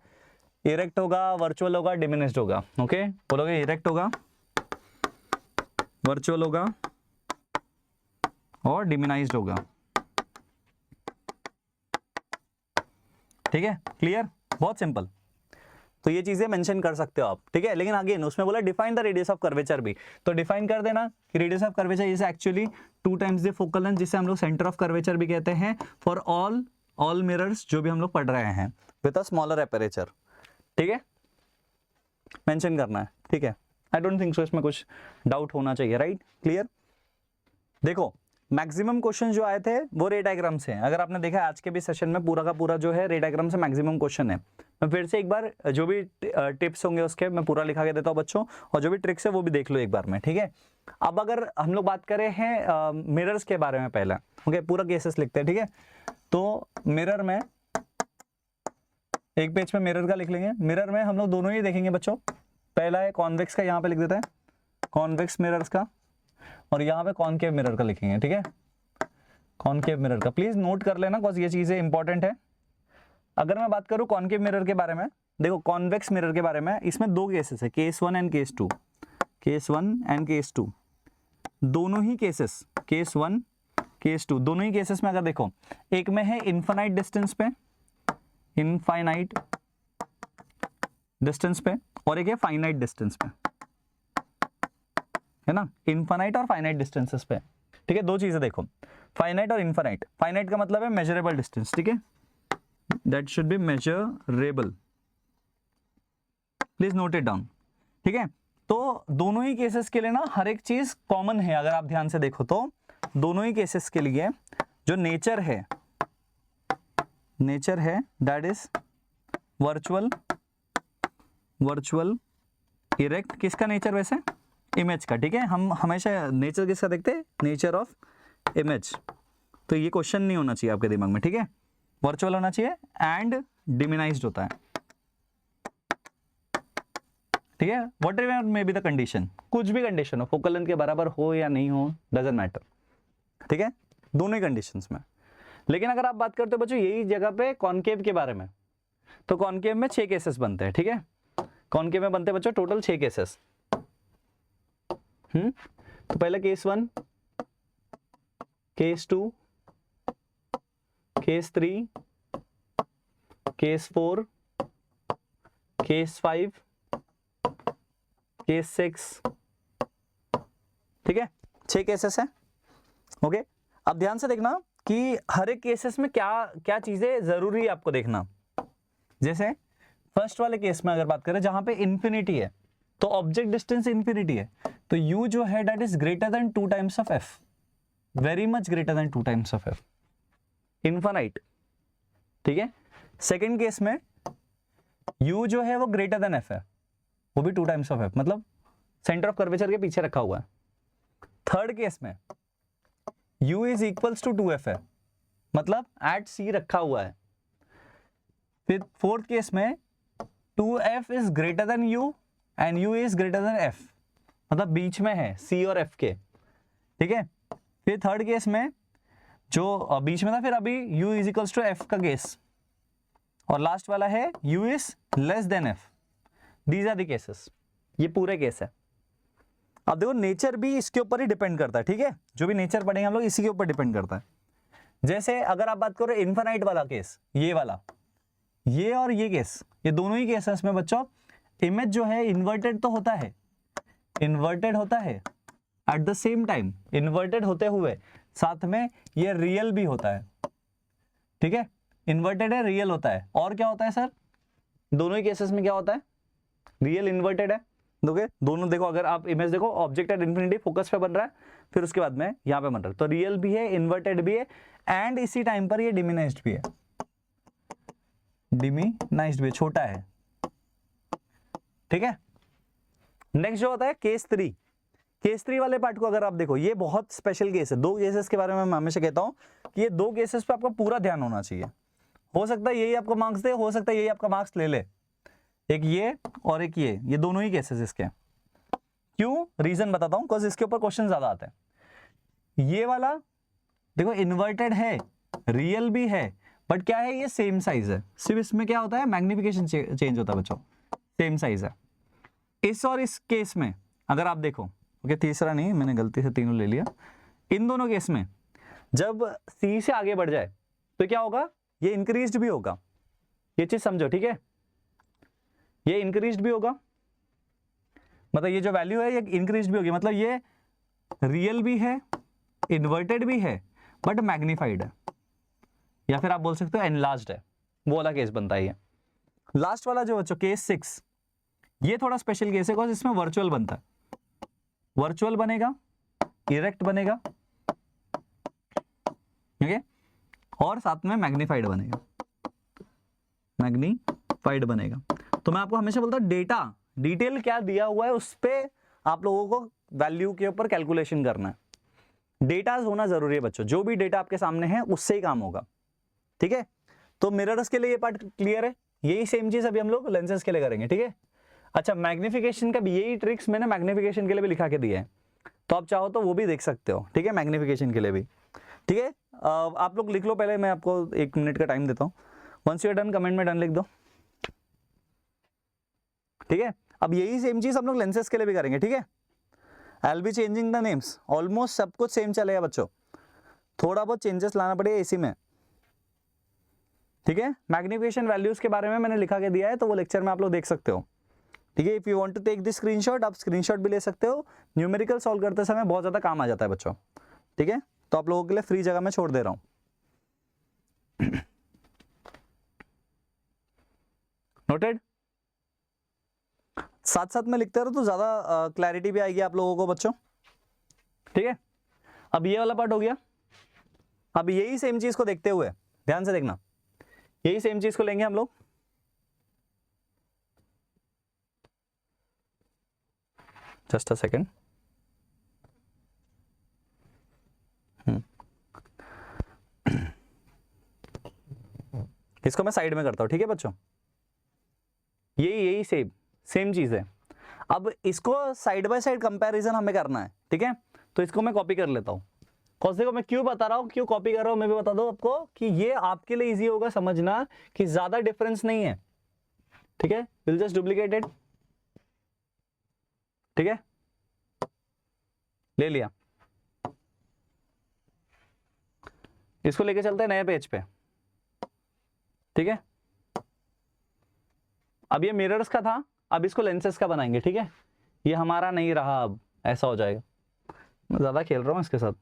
इरेक्ट होगा, वर्चुअल होगा, डिमिनिश्ड होगा। ओके, बोलोगे इरेक्ट होगा, वर्चुअल होगा और डिमिनाइज्ड होगा। ठीक है, क्लियर, बहुत सिंपल। तो ये चीजें मेंशन कर सकते हो आप। ठीक है, लेकिन अगेन उसमें बोला define the radius of curvature भी, तो डिफाइन कर देना कि radius of curvature is actually 2 times the focal length, जिसे हम लोग सेंटर ऑफ कर्वेचर भी कहते हैं फॉर ऑल मिरर्स जो भी हम लोग पढ़ रहे हैं विद अ स्मॉलर एपरेचर। ठीक है, मेंशन करना है। ठीक है, आई डोंट थिंक सो इसमें कुछ डाउट होना चाहिए, राइट, क्लियर। देखो मैक्सिमम क्वेश्चन जो आए थे वो रे डायग्राम से हैं। अगर आपने देखा आज के भी सेशन में पूरा का पूरा जो है रे डायग्राम से मैक्सिमम क्वेश्चन है। मैं फिर से एक बार जो भी टिप्स होंगे उसके मैं पूरा लिखा के देता हूँ बच्चों, और जो भी ट्रिक्स है वो भी देख लो एक बार में। ठीक है, अब अगर हम लोग बात करें हैं मिरर्स के बारे में पहले, ओके, पूरा केसेस लिखते हैं। ठीक है, तो मिरर में एक पेज पे मिरर का लिख लेंगे। मिरर में हम लोग दोनों ही देखेंगे बच्चों। पहला है कॉन्वेक्स का, यहाँ पे लिख देते हैं कॉन्वेक्स मिरर्स का, और यहाँ पे कॉनकेव मिरर का लिखेंगे। ठीक है, कॉनकेव मिरर का प्लीज नोट कर लेना बिकॉज ये चीजें इंपॉर्टेंट है। अगर मैं बात करूं कॉनकेव मिरर के बारे में, देखो कॉन्वेक्स मिरर के बारे में, इसमें 2 केसेस है, case 1 and case 2, case 1 and case 2, दोनों ही केसेस, केस 1 केस 2 दोनों ही केसेस में अगर देखो, एक में है इनफाइनाइट डिस्टेंस पे, इनफाइनाइट डिस्टेंस पे, और एक है फाइनाइट डिस्टेंस पे, है ना, इनफाइनाइट और फाइनाइट डिस्टेंसेस पे। ठीक है, 2 चीजें देखो, फाइनाइट और इनफाइनाइट। फाइनाइट का मतलब है मेजरेबल डिस्टेंस, ठीक है, that should be measurable, please note it down. ठीक है, तो दोनों ही केसेस के लिए ना हर एक चीज कॉमन है। अगर आप ध्यान से देखो तो दोनों ही केसेस के लिए जो नेचर है दैट इज वर्चुअल इरेक्ट। किसका नेचर वैसे, इमेज का। ठीक है, हम हमेशा नेचर किसका देखते हैं, नेचर ऑफ इमेज। तो ये क्वेश्चन नहीं होना चाहिए आपके दिमाग में। ठीक है, वर्चुअल होना चाहिए एंड डिमिनाइज्ड होता है। ठीक है, what ever may be the condition, कुछ भी कंडीशन हो, फोकल लेंथ के बराबर हो या नहीं हो, डजंट मैटर। ठीक है, दोनों ही कंडीशंस में। लेकिन अगर आप बात करते हो बच्चों यही जगह पे कॉनकेव के बारे में, तो कॉनकेव में 6 केसेस बनते हैं। ठीक है, कॉनकेव में बनते हैं बच्चों टोटल 6 केसेस। तो पहले case 1, case 2, case 3, case 4, case 5, case 6। ठीक है, 6 केसेस हैं। ओके, अब ध्यान से देखना कि हर एक केसेस में क्या क्या चीजें जरूरी है आपको देखना। जैसे फर्स्ट वाले केस में अगर बात करें जहां पे इंफिनिटी है, तो ऑब्जेक्ट डिस्टेंस इंफिनिटी है, तो u जो है that is greater then 2 times of f, very much greater than 2 times of f, infinite. ठीक है, सेकंड केस में u जो है वो ग्रेटर देन f है, वो भी 2 टाइम्स ऑफ f, मतलब सेंटर ऑफ कर्वेचर के पीछे रखा हुआ है। थर्ड केस में u is equals to 2f है, मतलब एट c रखा हुआ है। फिर फोर्थ केस में 2f is greater then u and u is greater than f, मतलब बीच में है c और f के। ठीक है, फिर थर्ड केस में जो बीच में था, फिर अभी u is equals to f का केस, और लास्ट वाला है u is less than f। These are the cases, ये पूरे केस है। अब देखो नेचर भी इसके ऊपर ही डिपेंड करता है। ठीक है, जो भी नेचर पढ़ेंगे हम लोग इसी के ऊपर डिपेंड करता है। जैसे अगर आप बात करो इनफाइनाइट वाला केस, ये वाला, ये और ये केस, ये दोनों ही केसेस में बच्चों इमेज जो है इन्वर्टेड तो होता है, इन्वर्टेड होता है, at the same time inverted होते हुए साथ में ये रियल भी होता है, ठीक है, इन्वर्टेड है रियल होता है, और क्या होता है सर, दोनों ही केसेस में क्या होता है, रियल इन्वर्टेड है, दोगे दोनों, देखो अगर आप इमेज देखो, ऑब्जेक्ट एट इन्फिनिटी फोकस पे बन रहा है, फिर उसके बाद में यहां पे बन रहा है, तो रियल भी है, इन्वर्टेड भी है, एंड इसी टाइम पर ये डिमिनाइज्ड भी है, डिमिनाइज्ड भी, छोटा है, ठीक है। नेक्स्ट जो होता है केस 3, केस 3 वाले पार्ट को अगर आप देखो, ये बहुत स्पेशल केस है, दो केसेस के बारे में मैं हमेशा कहता हूं कि ये दो केसेस पे आपका पूरा ध्यान होना चाहिए, हो सकता है यही आपको मार्क्स दे, हो सकता है यही आपका मार्क्स ले ले, एक ये और एक ये दोनों ही केसेस इसके, क्यों, रीजन बताता हूं, बिकॉज इसके ऊपर क्वेश्चन ज्यादा आते हैं। ये वाला देखो इन्वर्टेड है, रियल भी है, बट क्या है, ये सेम साइज है, सिर्फ इसमें क्या होता है, मैग्निफिकेशन चेंज होता है बच्चों, सेम साइज है। इस और इस केस में अगर आप देखो, ओके तीसरा नहीं, मैंने गलती से तीनों ले लिया, इन दोनों केस में जब सी से आगे बढ़ जाए तो क्या होगा, ये इंक्रीज्ड भी होगा, ये चीज समझो, ठीक है, ये इंक्रीज्ड भी होगा, मतलब ये जो वैल्यू है ये इंक्रीज्ड भी होगी, मतलब ये रियल भी है, इन्वर्टेड भी है, बट मैग्नीफाइड है, या फिर आप बोल सकते हो एनलार्ज्ड है, वो वाला केस बनता है ये। लास्ट वाला जो बच्चों केस 6, ये थोड़ा स्पेशल केस है, बिकॉज इसमें वर्चुअल बनता है, वर्चुअल बनेगा, इरेक्ट बनेगा, ओके, और साथ में मैग्नीफाइड बनेगा, मैग्नीफाइड बनेगा। तो मैं आपको हमेशा बोलता हूं डेटा डिटेल क्या दिया हुआ है उस पे आप लोगों को वैल्यू के ऊपर कैलकुलेशन करना है, डेटा होना जरूरी है बच्चों, जो भी डेटा आपके सामने है उससे ही काम होगा, ठीक है। तो मिरर्स के लिए ये पार्ट क्लियर है, यही सेम चीज अभी हम लोग लेंसेज के लिए करेंगे, ठीक है। अच्छा, मैग्निफिकेशन का भी यही ट्रिक्स मैंने मैग्निफिकेशन के लिए भी लिखा के दिया है, तो आप चाहो तो वो भी देख सकते हो, ठीक है, मैग्निफिकेशन के लिए भी, ठीक है। आप लोग लिख लो पहले, मैं आपको 1 मिनट का टाइम देता हूँ, once you are done comment में डन लिख दो, ठीक है। अब यही सेम चीज हम लोग लेंसेज के लिए भी करेंगे, ठीक है। I will be changing the names, almost सब कुछ सेम चलेगा बच्चों, थोड़ा बहुत चेंजेस लाना पड़ेगा इसी में, ठीक है। मैग्निफिकेशन वैल्यूज के बारे में मैंने लिखा के दिया है, तो वो लेक्चर में आप लोग देख सकते हो, ठीक है। If you want to take this screenshot, आप स्क्रीनशॉट भी ले सकते हो, न्यूमेरिकल सॉल्व करते समय बहुत ज्यादा काम आ जाता है बच्चों, ठीक है। तो आप लोगों के लिए फ्री जगह में छोड़ दे रहा हूं, नोटेड। साथ साथ में लिखते रहो तो ज्यादा क्लैरिटी भी आएगी आप लोगों को बच्चों, ठीक है। अब ये वाला पार्ट हो गया, अब यही सेम चीज को देखते हुए ध्यान से देखना, यही सेम चीज को लेंगे हम लोग, जस्ट अ सेकेंड, इसको मैं साइड में करता हूं, ठीक है बच्चों, यही सेम चीज है। अब इसको साइड बाय साइड कंपैरिजन हमें करना है, ठीक है। तो इसको मैं कॉपी कर लेता हूं, कौन से को मैं क्यों बता रहा हूं, क्यों कॉपी कर रहा हूं, मैं भी बता दूं आपको कि ये आपके लिए इजी होगा समझना कि ज्यादा डिफरेंस नहीं है, ठीक है। विल जस्ट डुप्लीकेट इट, ठीक है, ले लिया, इसको लेके चलते हैं नए पेज पे, ठीक है। अब ये मिरर्स का था, अब इसको लेंसेज का बनाएंगे, ठीक है। ये हमारा नहीं रहा, अब ऐसा हो जाएगा, मैं ज्यादा खेल रहा हूं इसके साथ।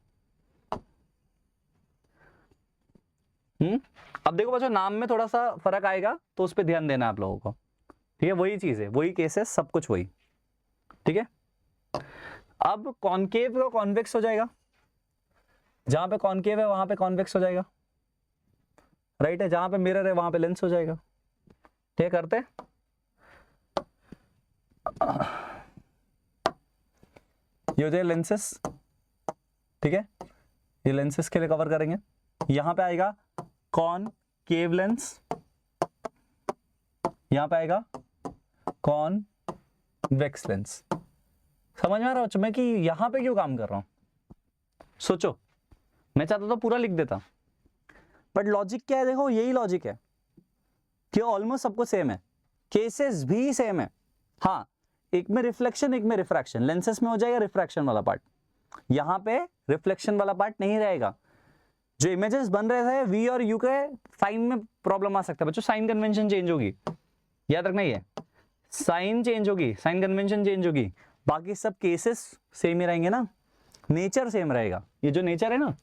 अब देखो बच्चों, नाम में थोड़ा सा फर्क आएगा, तो उस पर ध्यान देना आप लोगों को, ठीक है। वही चीज है, वही केस है, सब कुछ वही, ठीक है। अब कॉनकेव का कॉन्वेक्स हो जाएगा, जहां पे कॉनकेव है वहां पे कॉन्वेक्स हो जाएगा, राइट है, जहां पे मिरर है वहां पे लेंस हो जाएगा, ठीक है। करते ये हो जाए लेंसेस, ठीक है, ये लेंसेस के लिए कवर करेंगे। यहां पे आएगा कॉनकेव लेंस, यहां पे आएगा कॉन्वेक्स लेंस। समझ में आ रहा है मैं कि यहां पे क्यों काम कर रहा हूं, सोचो, मैं चाहता तो पूरा लिख देता, बट लॉजिक क्या है, देखो यही लॉजिक है कि ऑलमोस्ट सबको सेम है, केसेस भी सेम है, हाँ, एक में रिफ्लेक्शन एक में रिफ्रैक्शन, लेंसेस में हो जाएगा रिफ्रैक्शन वाला पार्ट, यहां पे रिफ्लेक्शन वाला पार्ट नहीं रहेगा। जो इमेजेस बन रहे थे वी और यू के साइन में प्रॉब्लम आ सकता है बच्चों, साइन कन्वेंशन चेंज होगी, याद रखना, ये साइन चेंज होगी, साइन कन्वेंशन चेंज होगी, बाकी सब केसेस सेम ही रहेंगे ना, नेचर सेम रहेगा, ये जो नेचर है ना,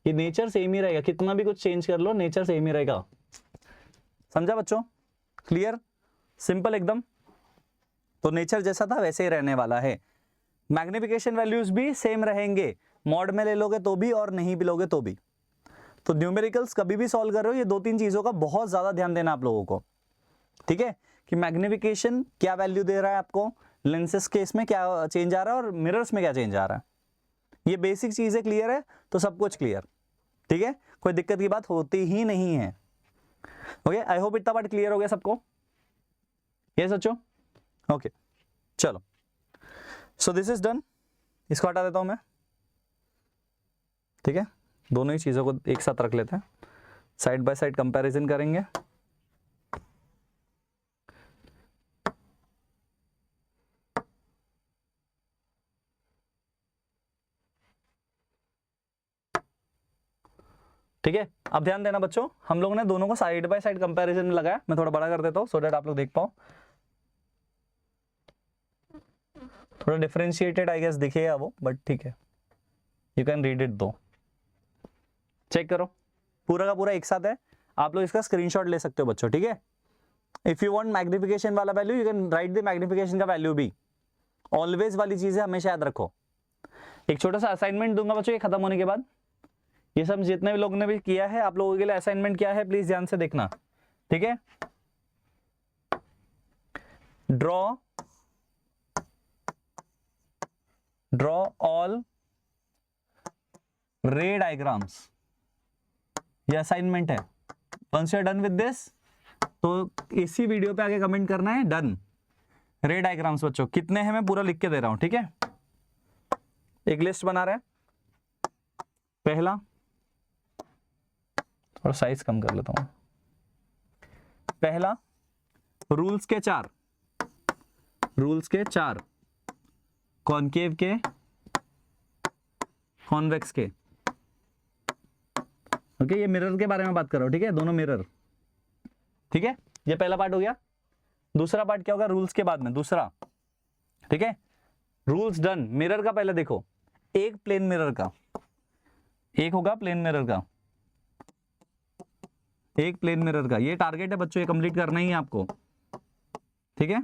ये नेचर सेम ही रहेगा, कितना भी कुछ चेंज कर लो नेचर सेम ही रहेगा। समझा बच्चों? क्लियर, सिंपल एकदम। तो नेचर जैसा था वैसे ही रहने वाला है। मैग्निफिकेशन वैल्यूज भी सेम रहेंगे, मॉड में ले लोगे तो भी और नहीं भी लोगे तो भी। तो न्यूमेरिकल्स कभी भी सॉल्व कर रहे हो, ये 2-3 चीजों का बहुत ज्यादा ध्यान देना आप लोगों को, ठीक है, कि मैग्निफिकेशन क्या वैल्यू दे रहा है आपको, लेंसेस केस में क्या चेंज आ रहा है और मिरर्स में क्या चेंज आ रहा है। ये बेसिक चीजें क्लियर है तो सब कुछ क्लियर, ठीक है, कोई दिक्कत की बात होती ही नहीं है। ओके, आई होप इतना पार्ट क्लियर हो गया सबको। ये सोचो, ओके चलो, सो दिस इज डन। इसको हटा देता हूं मैं, ठीक है, दोनों ही चीजों को एक साथ रख लेते हैं, साइड बाय साइड कंपैरिजन करेंगे। ठीक है, अब ध्यान देना बच्चों, हम लोगों ने दोनों को साइड बाय साइड कंपैरिजन में लगाया। मैं थोड़ा बड़ा कर देता हूं सो दैट आप लोग देख पाओ, थोड़ा डिफरेंशिएटेड आई गेस दिखेगा वो, बट ठीक है, यू कैन रीड इट दो। चेक करो, पूरा का पूरा एक साथ है, आप लोग इसका स्क्रीनशॉट ले सकते हो बच्चों, ठीक है। इफ यू वांट मैग्निफिकेशन वाला value you can write the magnification का वैल्यू भी। ऑलवेज वाली चीजें हमेशा याद रखो। एक छोटा सा असाइनमेंट दूंगा बच्चों ये खत्म होने के बाद, ये सब जितने भी लोगों ने भी किया है आप लोगों के लिए असाइनमेंट क्या है प्लीज ध्यान से देखना, ठीक है। ड्रॉ ऑल रे डायग्राम्स, ये असाइनमेंट है। Once you are done with this तो इसी वीडियो पे आगे कमेंट करना है डन। रे डायग्राम्स बच्चों कितने हैं मैं पूरा लिख के दे रहा हूं, ठीक है। एक लिस्ट बना रहे हैं, पहला, थोड़ा साइज कम कर लेता हूं, पहला रूल्स के 4 कॉनकेव के, कॉन्वेक्स के, ओके, ये मिरर के बारे में बात कर रहा हूं, ठीक है, दोनों मिरर, ठीक है। ये पहला पार्ट हो गया। दूसरा पार्ट क्या होगा रूल्स के बाद में, दूसरा, ठीक है, रूल्स डन। मिरर का पहले देखो, एक प्लेन मिरर का, एक होगा प्लेन मिरर का, एक प्लेन मिरर का, ये टारगेट है बच्चों, ये कंप्लीट करना ही है आपको, ठीक है।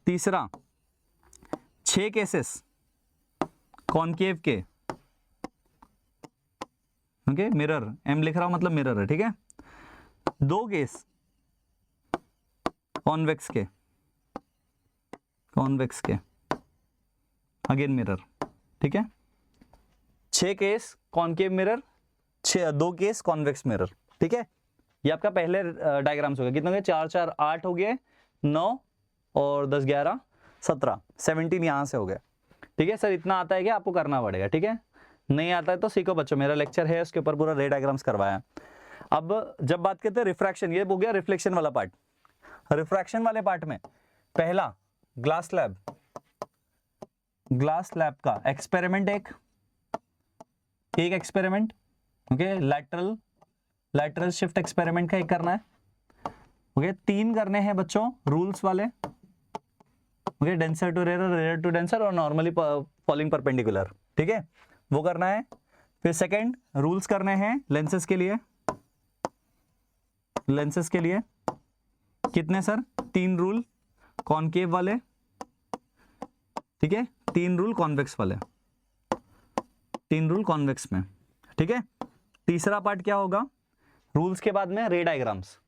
तीसरा 6 केसेस कॉनकेव के, ओके, मिरर, एम लिख रहा हूं मतलब मिरर है, ठीक है। 2 केस कॉन्वेक्स के, अगेन मिरर, ठीक है। 6 case concave mirror, 2 case convex mirror, ठीक है। ये आपका पहले डायग्राम्स हो गए, कितने हो गए, 4 4 8 हो गए, 9 और 10 11 17 17 यहां से हो गए, ठीक है। सर इतना आता है क्या, आपको करना पड़ेगा, ठीक है, नहीं आता है तो सीखो बच्चों, मेरा लेक्चर है उसके ऊपर पूरा रे डायग्राम्स करवाया। अब जब बात करते हैं रिफ्रैक्शन, ये हो गया रिफ्लेक्शन वाला पार्ट। रिफ्रैक्शन वाले पार्ट में पहला ग्लास लैब का एक्सपेरिमेंट, एक experiment, okay, lateral shift experiment का एक करना है, ओके। 3 करने हैं बच्चों रूल्स वाले, okay, denser to rarer to denser और नॉर्मली फॉलिंग परपेंडिकुलर, ठीक है, वो करना है। फिर सेकंड रूल्स करने हैं लेंसेस के लिए, कितने सर, 3 रूल कॉनकेव वाले, ठीक है, 3 रूल कॉन्वेक्स वाले, 3 रूल कॉन्वेक्स में, ठीक है। तीसरा पार्ट क्या होगा, रूल्स के बाद में रे डायग्राम्स,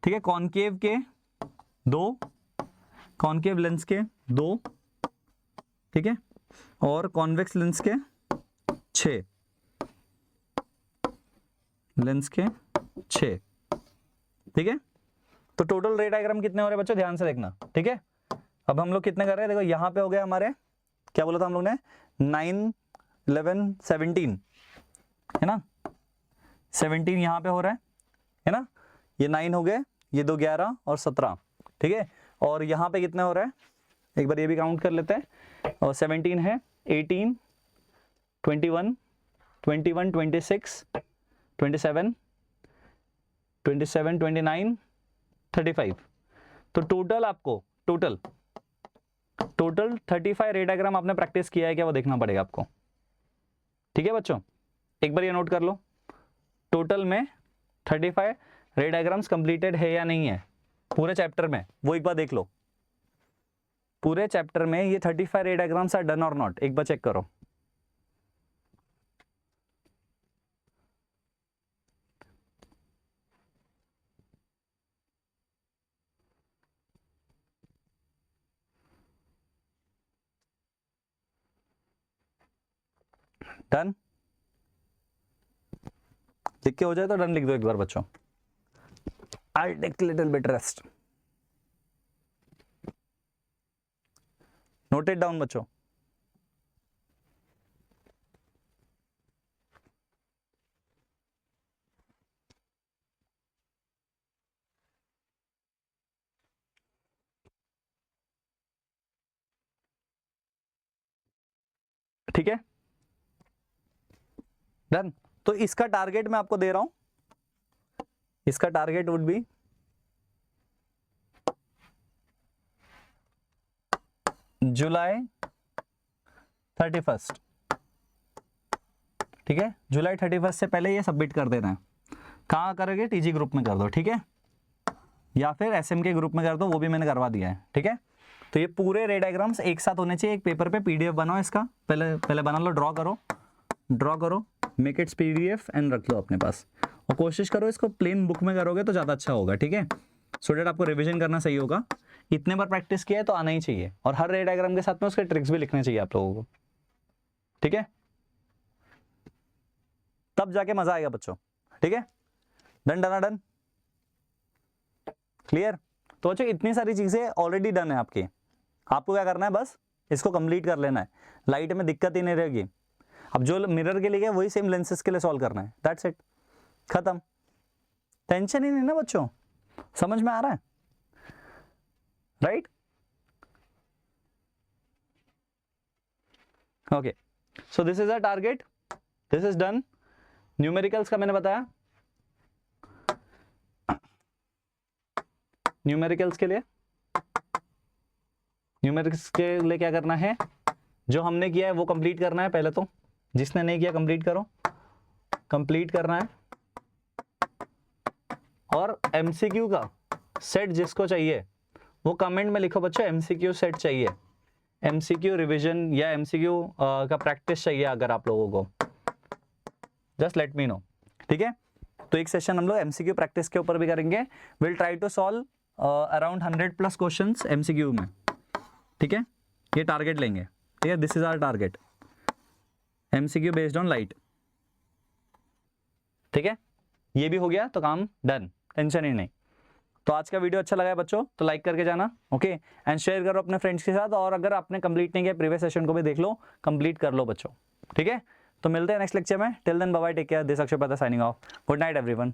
ठीक है, कॉनकेव के 2, कॉनकेव लेंस के 2, ठीक है, और कॉन्वेक्स लेंस के 6, लेंस के 6, ठीक है। तो टोटल रे डायग्राम कितने हो रहे हैं बच्चों, ध्यान से देखना, ठीक है। अब हम लोग कितने कर रहे हैं, देखो यहां पे हो गए हमारे, क्या बोला था हम लोग ने, 9 11 17 है ना, 17 यहां पे हो रहा है ना, ये 9 हो गए, ये 2 11 और 17, ठीक है। और यहां पे कितने हो रहा है, एक बार ये भी काउंट कर लेते हैं, और 17 है 18 21 21 26 27 27 29 35, तो टोटल आपको टोटल 35 रे डायग्राम आपने प्रैक्टिस किया है क्या, वो देखना पड़ेगा आपको, ठीक है बच्चों, एक बार ये नोट कर लो, टोटल में 35 रे डायग्राम्स कंप्लीटेड है या नहीं है पूरे चैप्टर में, वो एक बार देख लो। पूरे चैप्टर में ये 35 रे डायग्राम्स आर डन और नॉट, एक बार चेक करो। डन लिख के हो जाए तो डन लिख दो एक बार बच्चों। I take little bit rest, note it down बच्चों। ठीक है डन। तो इसका टारगेट मैं आपको दे रहा हूं, इसका टारगेट वुड बी जुलाई 31। ठीक है, जुलाई 31 से पहले ये सबमिट कर देना है। कहाँ करोगे, टीजी ग्रुप में कर दो, ठीक है, या फिर एसएम के ग्रुप में कर दो, वो भी मैंने करवा दिया है। ठीक है, तो ये पूरे रे डायग्राम्स एक साथ होने चाहिए। एक पेपर पे पीडीएफ बनाओ इसका, पहले बना लो, ड्रॉ करो, मेक इट्स पीडीएफ एंड रख लो अपने पास, और कोशिश करो इसको प्लेन बुक में करोगे तो ज़्यादा अच्छा होगा। ठीक है, सो दैट आपको रिवीजन करना सही होगा। इतने बार प्रैक्टिस किया है तो आना ही चाहिए, और हर रे डायग्राम के साथ में उसके ट्रिक्स भी लिखने चाहिए आप लोगों को। ठीक है, तब जाके मजा आएगा बच्चों। ठीक है, डन क्लियर। तो बच्चों इतनी सारी चीजें ऑलरेडी डन है आपकी, आपको क्या करना है, बस इसको कंप्लीट कर लेना है। लाइट में दिक्कत ही नहीं रहेगी। अब जो मिरर के लिए है वही सेम लेंसेज के लिए सॉल्व करना है, दैट्स इट, खत्म। टेंशन ही नहीं ना बच्चों, समझ में आ रहा है, right? Okay, so this is a target, this is done. Numericals का मैंने बताया, न्यूमेरिकल्स के लिए क्या करना है, जो हमने किया है वो कंप्लीट करना है पहले तो। जिसने नहीं किया कंप्लीट करो, कंप्लीट करना है। और एमसीक्यू का सेट जिसको चाहिए वो कमेंट में लिखो बच्चों, एमसीक्यू सेट चाहिए, एमसीक्यू रिवीजन या एमसीक्यू का प्रैक्टिस चाहिए अगर आप लोगों को, जस्ट लेट मी नो। ठीक है, तो एक सेशन हम लोग एमसीक्यू प्रैक्टिस के ऊपर भी करेंगे। Will try to solve around 100+ questions MCQ में। ठीक है, ये टारगेट लेंगे। ठीक है, this is our target, MCQ based on light. ठीक है, ये भी हो गया तो काम डन, टेंशन ही नहीं। तो आज का वीडियो अच्छा लगा है बच्चों तो लाइक करके जाना, ओके, एंड शेयर करो अपने फ्रेंड्स के साथ। और अगर आपने कंप्लीट नहीं किया प्रीवियस सेशन को भी देख लो, कंप्लीट कर लो बच्चों। ठीक है, तो मिलते हैं नेक्स्ट लेक्चर में। Till then bye bye, take care, this Akshay Patra signing off, good night everyone.